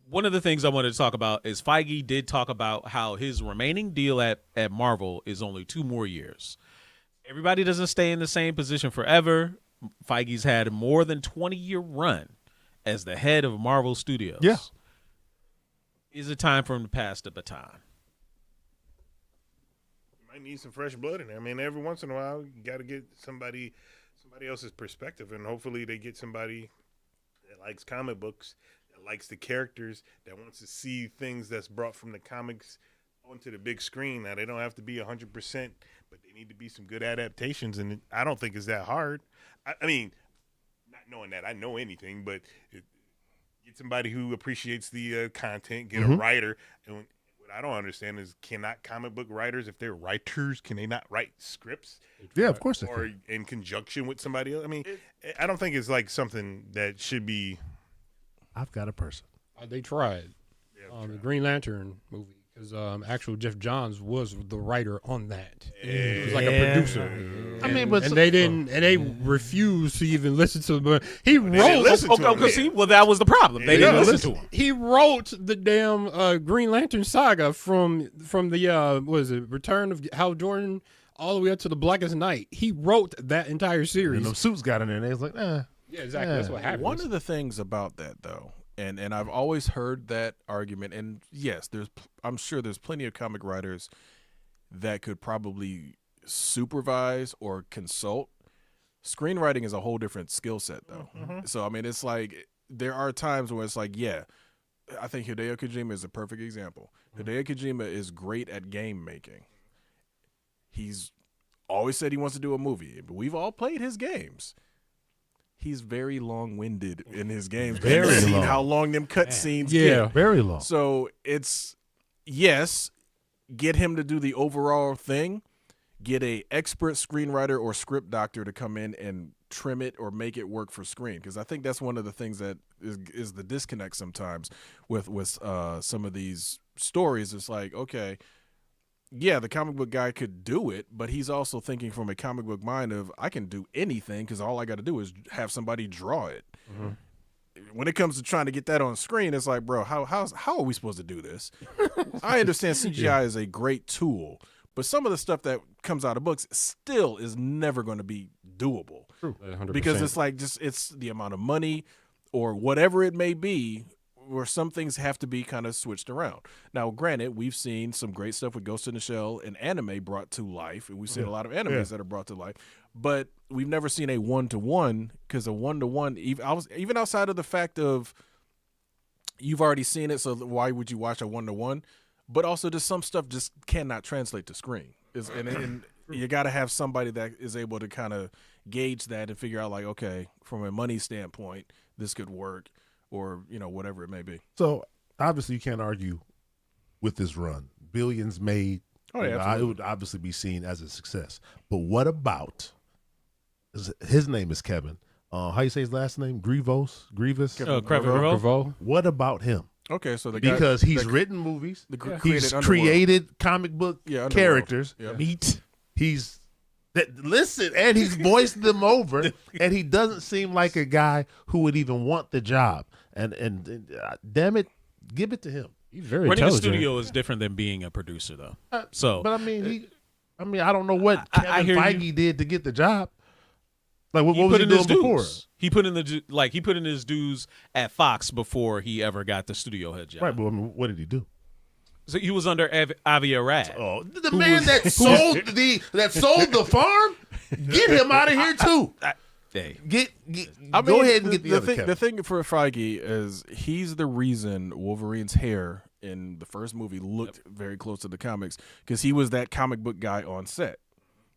one of the things I wanted to talk about is Feige did talk about how his remaining deal at Marvel is only 2 more years. Everybody doesn't stay in the same position forever. Feige's had a more than 20-year run as the head of Marvel Studios. Yeah. Is it time for him to pass the baton? You might need some fresh blood in there. I mean, every once in a while, you got to get somebody else's perspective, and hopefully they get somebody that likes comic books, that likes the characters, that wants to see things that's brought from the comics onto the big screen. Now, they don't have to be 100%, but they need to be some good adaptations, and I don't think it's that hard. I mean, not knowing that I know anything, but get somebody who appreciates the content, get a writer. And what I don't understand is, cannot comic book writers, if they're writers, can they not write scripts? Yeah, of course they Or can. in conjunction with somebody else? I mean, I don't think it's like something that should be. I've got a person. They tried. The Green Lantern movie. Because actual Jeff Johns was the writer on that. He was like a producer. I mean, but they didn't, and they refused to even listen to him. But he wrote. Well, that was the problem. They didn't listen to him. He wrote the damn Green Lantern saga from the what is it, Return of Hal Jordan all the way up to the Blackest Night. He wrote that entire series. And those suits got in there, and they was like, yeah, exactly. That's what happened. One of the things about that, though. And I've always heard that argument, and yes, I'm sure there's plenty of comic writers that could probably supervise or consult. Screenwriting is a whole different skill set, though. So I mean, it's like there are times where it's like, yeah, I think Hideo Kojima is a perfect example. Hideo Kojima is great at game making. He's always said he wants to do a movie, but we've all played his games. He's very long-winded in his games. Very long. How long them cutscenes get. Very long. So it's, yes, get him to do the overall thing. Get a expert screenwriter or script doctor to come in and trim it or make it work for screen. Because I think that's one of the things that is the disconnect sometimes with some of these stories. It's like, okay, yeah, the comic book guy could do it, but he's also thinking from a comic book mind of, I can do anything because all I got to do is have somebody draw it. When it comes to trying to get that on screen, it's like, bro, how are we supposed to do this? I understand CGI is a great tool, but some of the stuff that comes out of books still is never going to be doable. True. 100%. Because it's like it's the amount of money or whatever it may be, where some things have to be kind of switched around. Now, granted, we've seen some great stuff with Ghost in the Shell and anime brought to life, and we've seen a lot of animes that are brought to life, but we've never seen a one-to-one, because a one-to-one, even outside of the fact of you've already seen it, so why would you watch a one-to-one? But also, just some stuff just cannot translate to screen. And you got to have somebody that is able to kind of gauge that and figure out, like, okay, from a money standpoint, this could work. Or, whatever it may be. So, obviously, you can't argue with this run. Billions made. Oh, yeah, it would obviously be seen as a success. But what about, his name is Kevin. How you say his last name? Grievous? Crevo. What about him? Okay, so because he's written movies. He's Underworld. Created comic book characters. Yeah. He's and he's voiced them over, and he doesn't seem like a guy who would even want the job. And damn it, give it to him. He's very Running a intelligent. studio is different than being a producer, though. But I mean, I don't know what Kevin Feige did to get the job. Like, what was he doing before? He put in his dues at Fox before he ever got the studio head job. Right, but I mean, what did he do? So he was under Avi Arad. Oh, the man that sold the farm. Get him out of here too. Go ahead and get the other Kevin. The thing for Feige is he's the reason Wolverine's hair in the first movie looked very close to the comics, because he was that comic book guy on set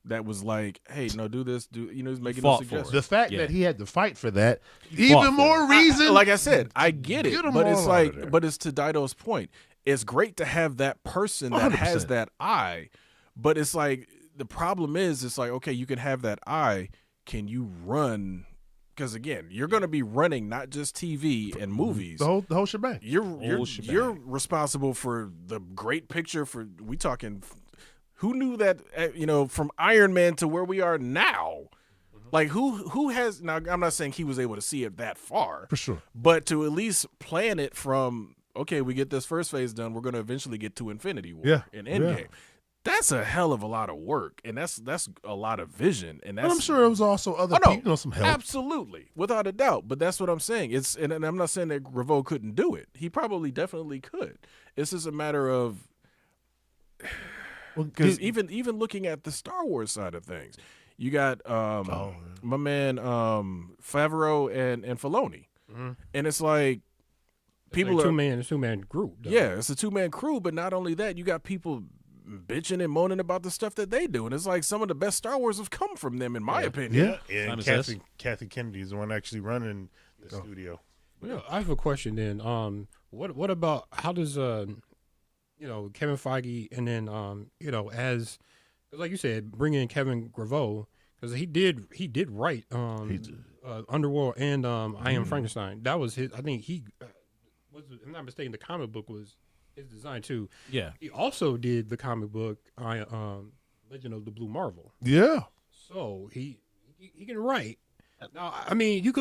that was like, hey, no, do this, he's making those suggestions. The fact that he had to fight for that, even more reason. Like I said, I get it, but it's like, but it's to Dido's point. It's great to have that person that 100%. has that eye, but it's like the problem is, it's like, okay, you can have that eye. can you run? Because again, you're going to be running not just TV and movies. The whole shebang. You're responsible for the great picture. We talking. Who knew that? From Iron Man to where we are now. Like who has now? I'm not saying he was able to see it that far for sure, but to at least plan it from. Okay, we get this first phase done. We're going to eventually get to Infinity War and Endgame. Yeah. That's a hell of a lot of work, and that's a lot of vision, and that's. But I'm sure it was also other people, some help. Absolutely, without a doubt. But that's what I'm saying. And I'm not saying that Graveau couldn't do it. He probably definitely could. It's just a matter of because even looking at the Star Wars side of things, you got my man Favreau and Filoni, and it's like people are two-man group. Though. Yeah, it's a two-man crew. But not only that, you got people bitching and moaning about the stuff that they do, and it's like some of the best Star Wars have come from them, in my opinion. Yeah, and Kathy Kennedy is the one actually running the studio. Yeah, I have a question then. What about how does Kevin Feige and then as like you said, bring in Kevin Graveau because he did write Underworld and I Am Frankenstein. That was his. I think he was. If I'm not mistaken, the comic book was his design too. Yeah. He also did the comic book Legend of the Blue Marvel. Yeah. So he can write. Now, I mean, I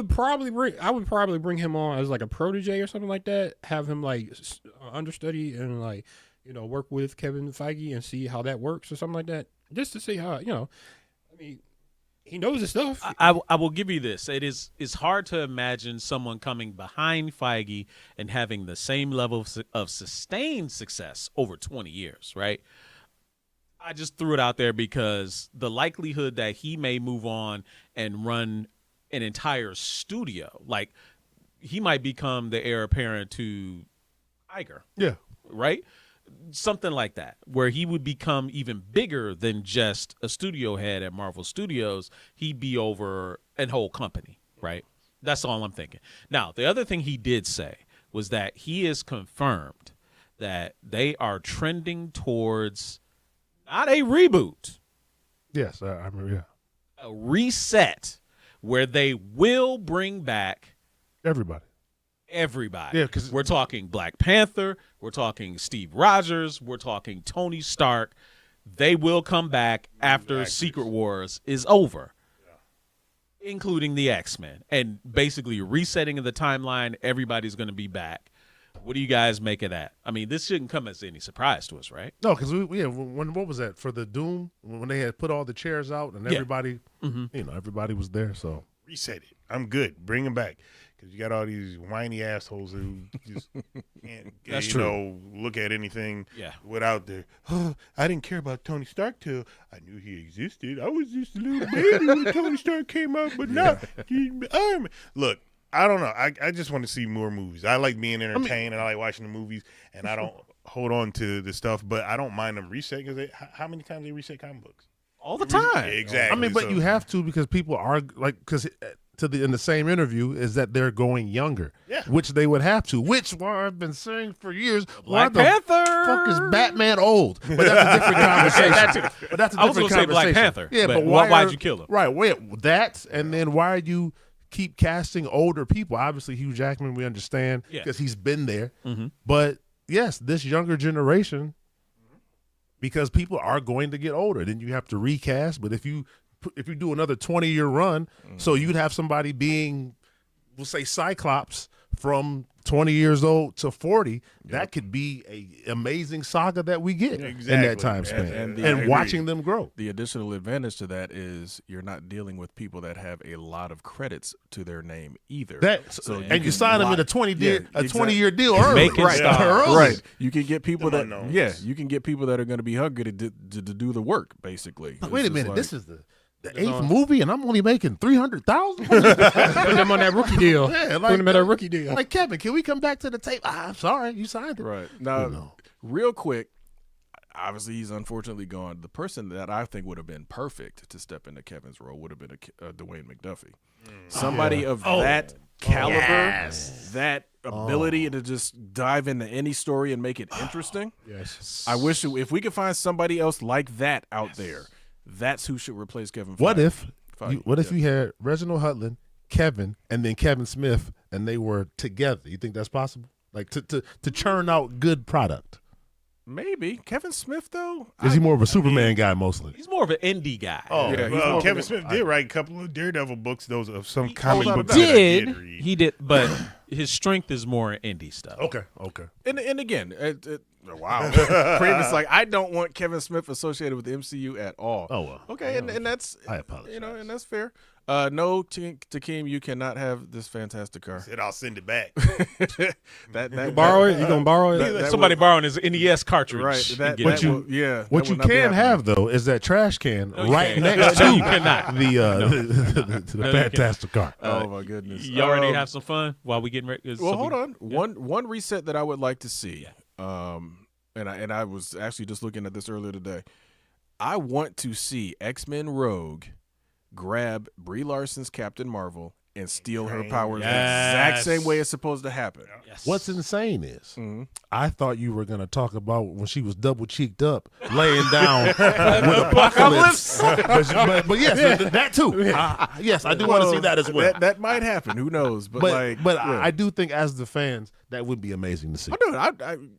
would probably bring him on as like a protege or something like that. Have him like understudy and like work with Kevin Feige and see how that works or something like that, just to see how I mean, he knows his stuff. I will give you this. It's hard to imagine someone coming behind Feige and having the same level of sustained success over 20 years, right? I just threw it out there because the likelihood that he may move on and run an entire studio, like he might become the heir apparent to Iger. Yeah. Right? Something like that, where he would become even bigger than just a studio head at Marvel Studios. He'd be over a whole company, right? That's all I'm thinking. Now, the other thing he did say was that he is confirmed that they are trending towards not a reboot. Yes, I remember, yeah. A reset where they will bring back everybody. Yeah, because we're talking Black Panther, we're talking Steve Rogers, we're talking Tony Stark. They will come back after Secret Wars is over, including the X-Men, and basically resetting of the timeline. Everybody's going to be back. What do you guys make of that? I mean, this shouldn't come as any surprise to us, right? No, because what was that for the Doom when they had put all the chairs out and everybody, everybody was there. So reset it. I'm good. Bring them back. Because you got all these whiny assholes who just can't, look at anything without the, I didn't care about Tony Stark till I knew he existed. I was just a little baby when Tony Stark came out, but now Iron Man. Look, I don't know. I just want to see more movies. I like being entertained and I like watching the movies, and I don't hold on to the stuff, but I don't mind them resetting because how many times they reset comic books? All the time. Exactly. I mean, but you have to because people are like, because in the same interview is that they're going younger, which they would have to. Which I've been saying for years. Black Panther. Fuck is Batman old? But that's a different conversation. But that's a different I was going to say Black Panther. Yeah, but why'd you kill him? Right. Wait, that and then why do you keep casting older people? Obviously, Hugh Jackman, we understand because he's been there. Mm-hmm. But yes, this younger generation, because people are going to get older, then you have to recast. But if you do another 20-year run, so you'd have somebody being, we'll say, Cyclops from 20 years old to 40, that could be a amazing saga that we get in that time span, and watching them grow. The additional advantage to that is you're not dealing with people that have a lot of credits to their name either. You sign them in a 20-year deal early. Right. You can get people you can get people that are going to be hungry to do the work, basically. But wait a minute, this is the 8th movie, and I'm only making $300,000. Put them on that rookie deal. Put them at that rookie deal. Like, Kevin, can we come back to the tape? I'm sorry, you signed it. Right now, real quick. Obviously, he's unfortunately gone. The person that I think would have been perfect to step into Kevin's role would have been Dwayne McDuffie. Somebody of that caliber, that ability to just dive into any story and make it interesting. Yes. I wish if we could find somebody else like that out there. That's who should replace Kevin Feige. What if What if you had Reginald Hudlin, Kevin, and then Kevin Smith, and they were together? You think that's possible? Like to churn out good product? Maybe Kevin Smith though. Is he more of a Superman guy mostly? He's more of an indie guy. Oh, Yeah, well, Kevin Smith did write a couple of Daredevil books. Those of some comic without a books doubt. that I did read. He did, but his strength is more indie stuff. Okay. And again, wow. It's like I don't want Kevin Smith associated with the MCU at all. Oh well. Okay, and that's I apologize. and that's fair. No, Takeem, you cannot have this fantastic car. Said I'll send it back. that Borrow it? You gonna borrow it? that Somebody will- borrowing his NES cartridge. right? and That, get that it. will, yeah. What that you will not be can happening. have though is that trash can No, you right can't. next No, to you cannot. the No, you fantastic car. Oh my goodness! You already have some fun while we getting ready. Well, hold on. One reset that I would like to see. And I was actually just looking at this earlier today. I want to see X-Men Rogue grab Brie Larson's Captain Marvel and steal her powers the exact Yes. same way it's supposed to happen. Yes. What's insane is Mhm. I thought you were going to talk about when she was double cheeked up, laying down with Apocalypse. but yes, that too. Yes, I do want to see that as well. That might happen. Who knows? But yeah. I do think as the fans that would be amazing to see I do it.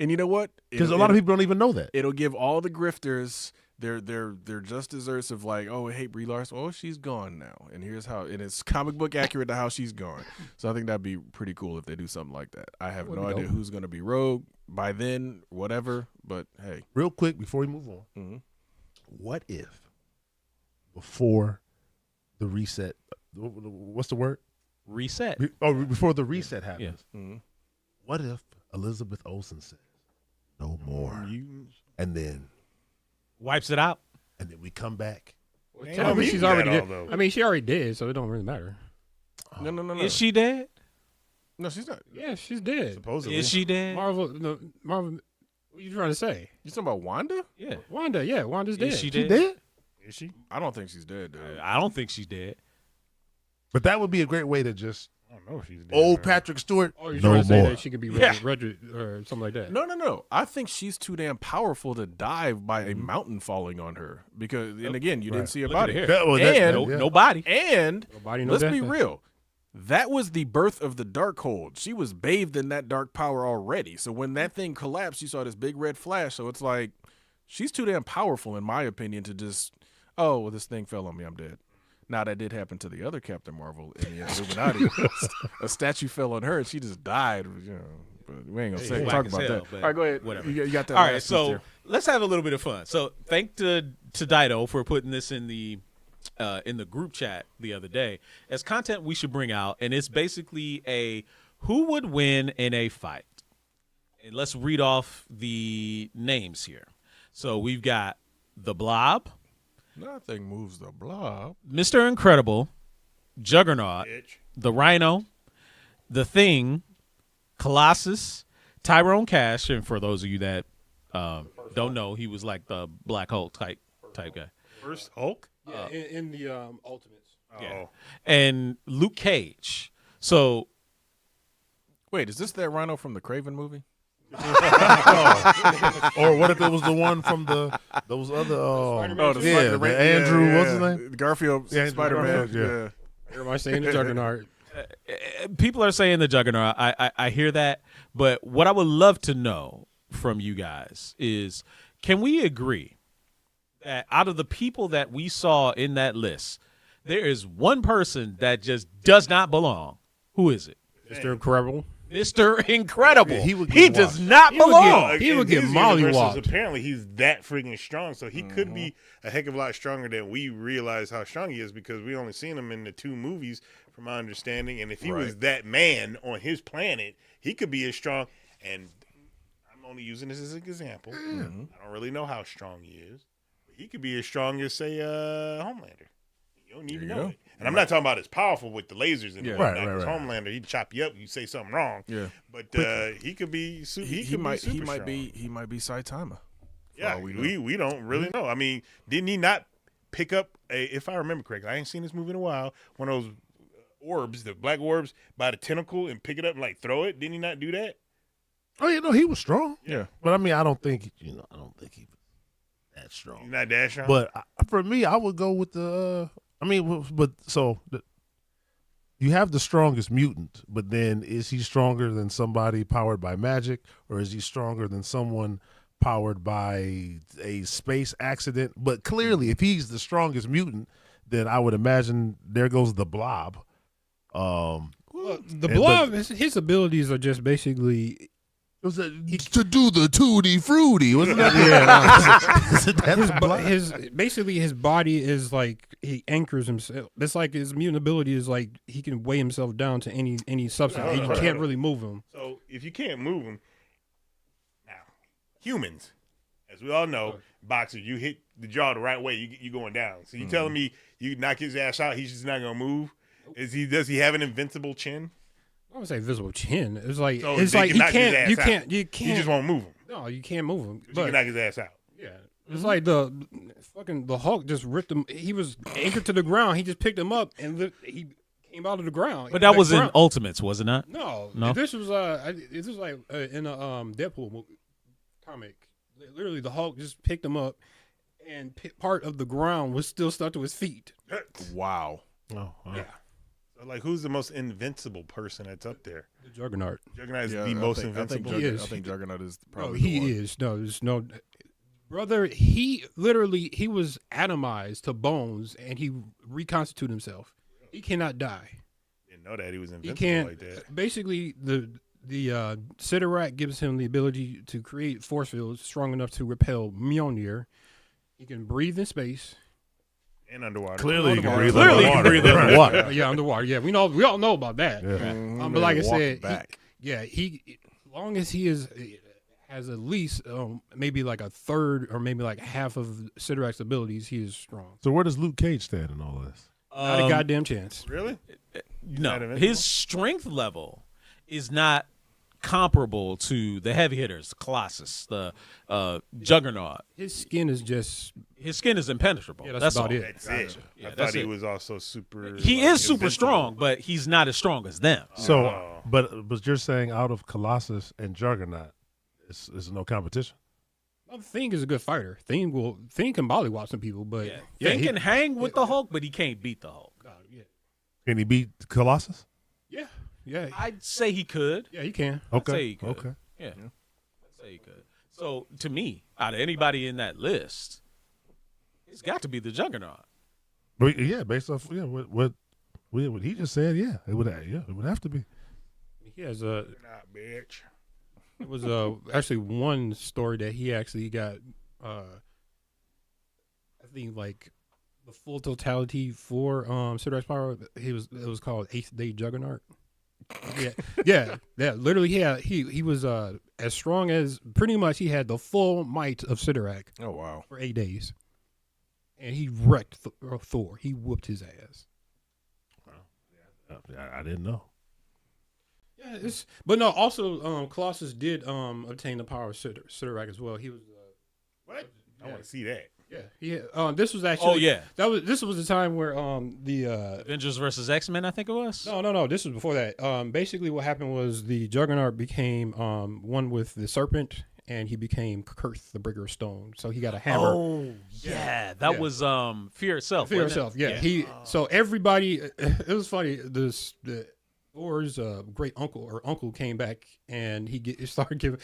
And you know what? because a lot of people don't even know that. It'll give all the grifters their just desserts of like, oh, hey, Brie Larson, oh, she's gone now, and here's how, and it's comic book accurate to how she's gone. So I think that'd be pretty cool if they do something like that. I have no idea who's gonna be Rogue by then, whatever. But hey, Real quick before we move on, Mhm. what if before the reset? What's the word? Reset. Before the reset happens. Mhm. What if Elizabeth Olsen says no more, and then Wipes it out. we come back? Technically, she's already that dead. all, though. I mean, she already did, so it don't really matter. No. Is she dead? No, she's not. Yeah, she's dead. Supposedly. Is she dead? Marvel. What are you trying to say? You talking about Wanda? Yeah. Wanda's dead. Is she She dead? dead? Is she? I don't think she's dead, dude. I don't think she's dead. But that would be a great way to just I don't know if she's dead. old or not. Patrick Stewart. Oh, you're no trying to say more. that she could be Yeah. or something like that. No. I think she's too damn powerful to dive by a mountain falling on her. Because, and again, you didn't see a Look at body. it here. That- well, that- And- No, yeah. nobody. And Nobody knows let's be that. real. That was the birth of the Darkhold. She was bathed in that dark power already. So when that thing collapsed, you saw this big red flash. So it's like, she's too damn powerful, in my opinion, to just, oh, well, this thing fell on me, I'm dead. Now, that did happen to the other Captain Marvel in the Illuminati. A statue fell on her, and she just died. You know, but we ain't going to talk about that. All right, go ahead. Whatever. You got that All last right, piece so there. let's have a little bit of fun. So thank to Dido for putting this in the group chat the other day as content we should bring out, and it's basically a who would win in a fight. And let's read off the names here. So we've got the Blob, Nothing moves the blob. Mr. Incredible, Juggernaut, Bitch. the Rhino, the Thing, Colossus, Tyrone Cash, and for those of you that don't know, he was like the Black Hulk type guy. First Hulk? Yeah, in the Ultimates. Oh. And Luke Cage. So Wait, is this that Rhino from the Craven movie? Or what if it was the one from those other? The Andrew, what's his name? Garfield, Yeah, Spider-Man. Garfield, yeah. Yeah. Everybody's saying the Juggernaut. people are saying the Juggernaut. I hear that, but what I would love to know from you guys is, can we agree that out of the people that we saw in that list, there is one person that just does not belong? Who is it? Mr. Incredible. Mr. Incredible. Yeah, he would he get does washed. not He would belong. get- He would get In these universes, mollywopped. Apparently, he's that freaking strong, so he could be a heck of a lot stronger than we realize how strong he is because we only seen him in the 2 movies, from my understanding. And if he was that man on his planet, he could be as strong. And I'm only using this as an example. I don't really know how strong he is. But he could be as strong as, say, Homelander. You don't even There you know go. it. And I'm not talking about as powerful with the lasers and Yeah. whatnot. Right. Homelander, he'd chop you up. You say something wrong. Yeah. But he could be. He might be Saitama. Yeah, all we we know. don't really know. I mean, didn't he not pick up if I remember correctly, I ain't seen this movie in a while, one of those orbs, the black orbs, by the tentacle and pick it up and like throw it? Didn't he not do that? Oh, you know, he was strong. Yeah. But I mean, I don't think he was that He's strong. not that strong. But for me, I would go with I mean, but so you have the strongest mutant, but then is he stronger than somebody powered by magic, or is he stronger than someone powered by a space accident? But clearly, if he's the strongest mutant, then I would imagine there goes the Blob. The Blob, his abilities are just basically to do the tutti fruity, wasn't that? His body is like he anchors himself. It's like his mutant ability is like he can weigh himself down to any substance. And you can't really move him. So if you can't move him, now humans, as we all know, boxer, you hit the jaw the right way, you going down. So you telling me you knock his ass out, he's just not gonna move? Does he have an invincible chin? I would say visible chin. It's like So it's they like can knock his ass out. you can't. You just won't move him. No, you can't move him. But you can knock his ass out. Yeah, it's like the Hulk just ripped him. He was anchored to the ground. He just picked him up and he came out of the ground. But that was in Ultimates, was it not? No. This was like in a Deadpool comic. Literally, the Hulk just picked him up, and part of the ground was still stuck to his feet. Wow. Oh, yeah. So, like, who's the most invincible person that's up there? The Juggernaut. Juggernaut is the most invincible. I think Juggernaut is probably he the one. is. No, there's no brother. He was atomized to bones, and he reconstituted himself. He cannot die. Didn't know that he was He invincible can't. like that. Basically, the Sidorak gives him the ability to create force fields strong enough to repel Mjolnir. He can breathe in space. And underwater. Clearly, you can breathe Clearly, underwater. you can breathe underwater. Yeah, underwater. Yeah, we all know about that. Yeah. But like I said, back. he as long as he has at least maybe like a third or maybe like half of Sidorak's abilities, he is strong. So where does Luke Cage stand in all this? Not a goddamn chance. Really? No, not invincible? his strength level is not comparable to the heavy hitters, Colossus, the Juggernaut. His skin is just His skin is impenetrable. Yeah, that's about all. it. That's it. Yeah, I thought that's he it. was also super. He like, is super invincible. strong, but he's not as strong as them. So, Oh. but you're saying out of Colossus and Juggernaut, it's no competition. Thing is a good fighter. Thing can mollywop some people, but Thing can hang with the Hulk, but he can't beat the Hulk. Can he beat Colossus? Yeah, I'd say he could. yeah, he can. Okay. say he could. Okay. Yeah, I'd say he could. So to me, out of anybody in that list, it's got to be the Juggernaut. But yeah, based off what he just said, it would have to be. He has Nah, bitch. it was actually one story that he actually got I think like the full totality for Sidorak's power. It was called Eighth Day Juggernaut. yeah. Literally, he was as strong as pretty much he had the full might of Sidorak Oh wow. for 8 days, and he wrecked Thor. He whooped his ass. I didn't know. Yeah, but no. Also, Colossus did obtain the power of Sidorak as well. He was What? I want to see that. This was actually this was the time where the Avengers versus X-Men, I think it was. No. This was before that. Basically, what happened was the Juggernaut became one with the Serpent, and he became Kurth, the Breaker of Stone. So he got a hammer. Oh, that was Fear itself. Fear wasn't itself. it? Yeah. So everybody, it was funny. The Thor's great uncle came back, and he started giving.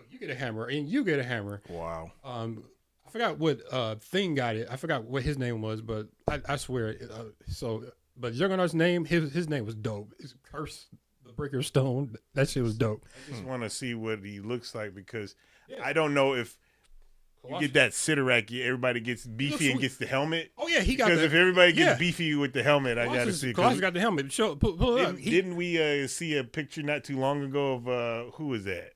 You get a hammer, and you get a hammer. Wow. I forgot what Thing got it. I forgot what his name was, but I swear. But Juggernaut's name, his name was dope. It's Curse the Breaker of Stone. That shit was dope. I just want to see what he looks like because I don't know if you get that Sidorak, everybody gets beefy and gets the helmet. Oh yeah, he got Because that. if everybody gets beefy with the helmet, I got to see. Colossus got the helmet. Pull it up. Didn't we see a picture not too long ago of who was that?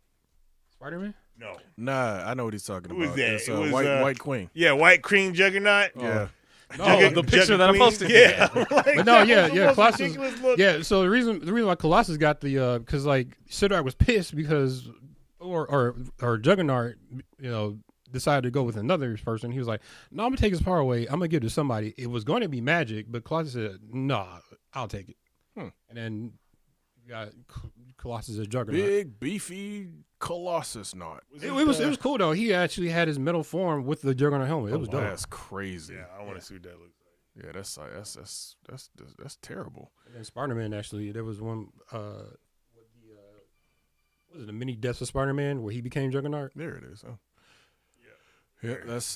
Spider-Man? No. Nah, I know what he's talking Who was about. that? It's, It was, White Queen. Yeah, White Cream Juggernaut. Yeah. Oh, the picture that I posted. Yeah. But no, Colossus. Yeah, so the reason why Colossus got the because like Sidorak was pissed because or Juggernaut, decided to go with another person. He was like, "No, I'm gonna take his power away. I'm gonna give it to somebody." It was going to be magic, but Colossus said, "Nah, I'll take it." And then you got Colossus as Juggernaut. Big beefy Colossus knot. It was cool though. He actually had his metal form with the Juggernaut helmet. It was dope. That's crazy. Yeah, I want to see what that looks like. Yeah, that's terrible. And then Spider-Man, actually, there was one, was it the mini deaths of Spider-Man where he became Juggernaut? There it is. Oh. Yeah, that's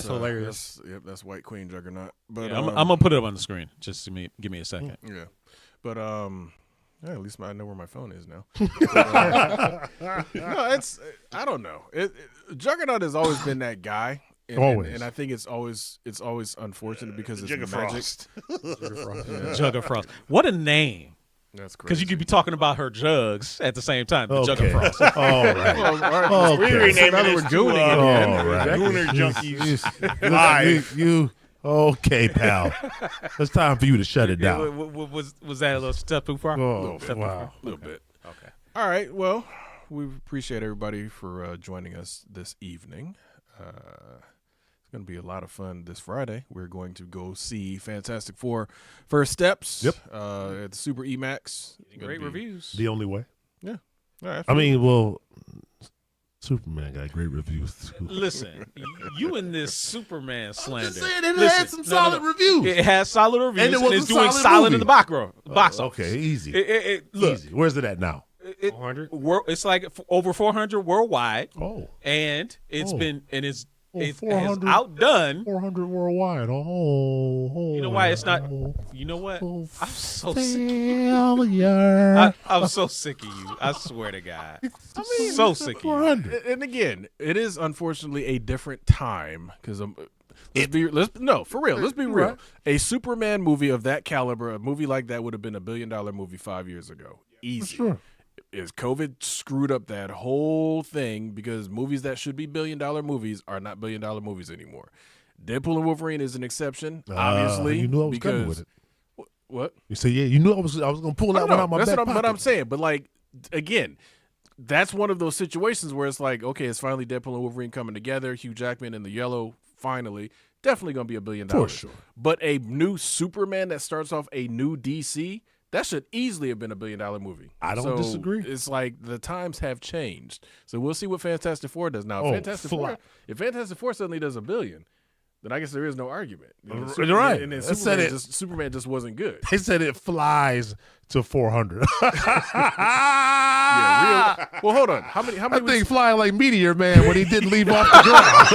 hilarious. That's White Queen Juggernaut. But I'm gonna put it up on the screen. Just give me a second. Yeah, but yeah, at least I know where my phone is now. No, I don't know. Juggernaut has always been that guy. And I think it's always unfortunate because it's magic. Juggerfrost. What a name. That's crazy. Because you could be talking about her jugs at the same time. The Juggerfrost. All right. We renamed another it one to Gooning again. Gooner Junkies Live. You okay, pal? It's time for you to shut it down. Was that a little step too far? Oh, A little bit. Okay. All right. Well, we appreciate everybody for joining us this evening. It's going to be a lot of fun this Friday. We're going to go see Fantastic Four First Steps. Yep. At the Super EMAX. Great reviews. The only way. Yeah. All right, I mean, well, Superman got great reviews too. Listen, you in this Superman slander. I'm just saying it had some solid reviews. It has solid reviews, And it was it's a doing solid solid movie. in the box office. Okay, easy. Look, Easy. Where's it at now? 400? It's like over 400 worldwide, Oh, and it's been and it's Oh, it has 400. outdone. 400 worldwide. Oh, You know why it's not? You know what? I'm so sick. Failure. I'm so sick of you. I swear to God. I mean, so sick of you. 400. And again, it is unfortunately a different time because let's be real. Right. A Superman movie of that caliber, a movie like that would have been $1 billion movie 5 years ago. Easy. Sure. Is COVID screwed up that whole thing because movies that should be $1 billion movies are not $1 billion movies anymore. Deadpool and Wolverine is an exception, obviously. You knew I was because, coming with it. What? You say, yeah, you knew I was going to pull that one out my that's back what pocket. I'm saying. But like again, that's one of those situations where it's like, okay, it's finally Deadpool and Wolverine coming together. Hugh Jackman in the yellow, finally, definitely going to be $1 billion. For sure. But a new Superman that starts off a new DC. That should easily have been $1 billion movie. I don't disagree. It's like the times have changed. So we'll see what Fantastic Four does now. If Fantastic Four suddenly does $1 billion, then I guess there is no argument. You're right. And then Superman just wasn't good. They said it flies to 400. Well, hold on. How many? I think flying like Meteor Man when he didn't leave off the ground.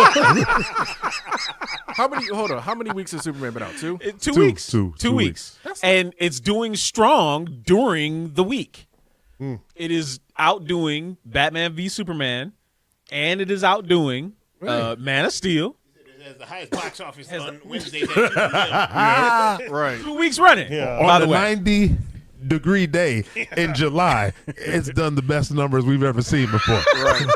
How many weeks has Superman been out? 2? 2 weeks. 2 weeks. And it's doing strong during the week. It is outdoing Batman v Superman, and it is outdoing Man of Steel. It has the highest box office on Wednesday. Right. 2 weeks running. Yeah. By On the the way. 90-degree day in July, it's done the best numbers we've ever seen before. Right.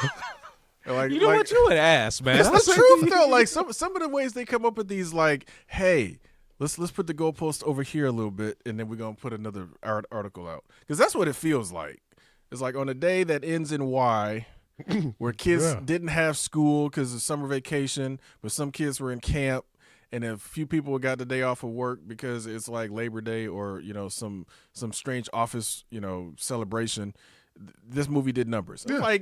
Like, You know what you would ask, man. That's the truth, though. Like some of the ways they come up with these, like, hey, let's put the goalpost over here a little bit, and then we're gonna put another article out because that's what it feels like. It's like on a day that ends in Y, where kids didn't have school because of summer vacation, but some kids were in camp, and a few people got the day off of work because it's like Labor Day or some strange office celebration. This movie did numbers. Yeah.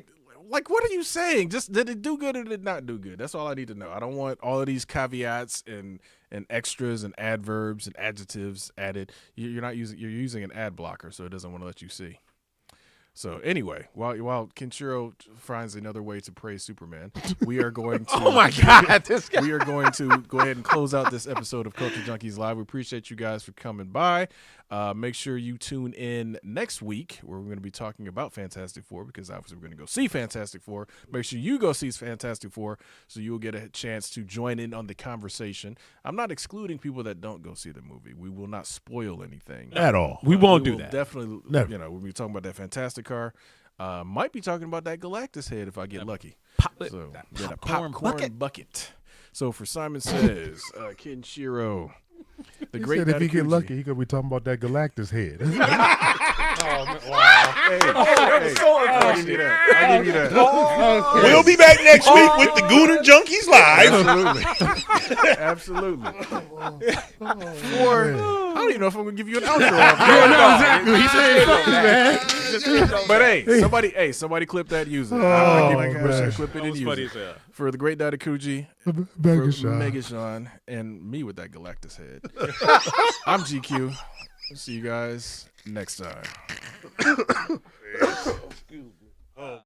Like, what are you saying? Just did it do good or did it not do good? That's all I need to know. I don't want all of these caveats and extras and adverbs and adjectives added. You're using an ad blocker, so it doesn't want to let you see. So anyway, while Kenshiro finds another way to praise Superman, we are going to Oh my God, this guy. we are going to go ahead and close out this episode of Culture Junkies Live. We appreciate you guys for coming by. Make sure you tune in next week where we're going to be talking about Fantastic Four because obviously we're going to go see Fantastic Four. Make sure you go see Fantastic Four so you'll get a chance to join in on the conversation. I'm not excluding people that don't go see the movie. We will not spoil anything At all. We won't we do will that. Definitely, Never. we'll be talking about that Fantastic car. Might be talking about that Galactus head if I get lucky. So, the popcorn bucket. So for Simon Says, Kenshiro, the He great said if he get Natakuji. lucky, he could be talking about that Galactus head. I'll give you that. We'll be back next week with the Gooner Junkies Live. Absolutely. Or I don't even know if I'm gonna give you an outro. Yeah, no, exactly. He said, fuck you, man. But hey, somebody clip that user. Oh, I wish I clip it That and was use funny it. as hell. For the great Daddy Kuji, Megashawn, and me with that Galactus head. I'm GQ. See you guys next time. Oh.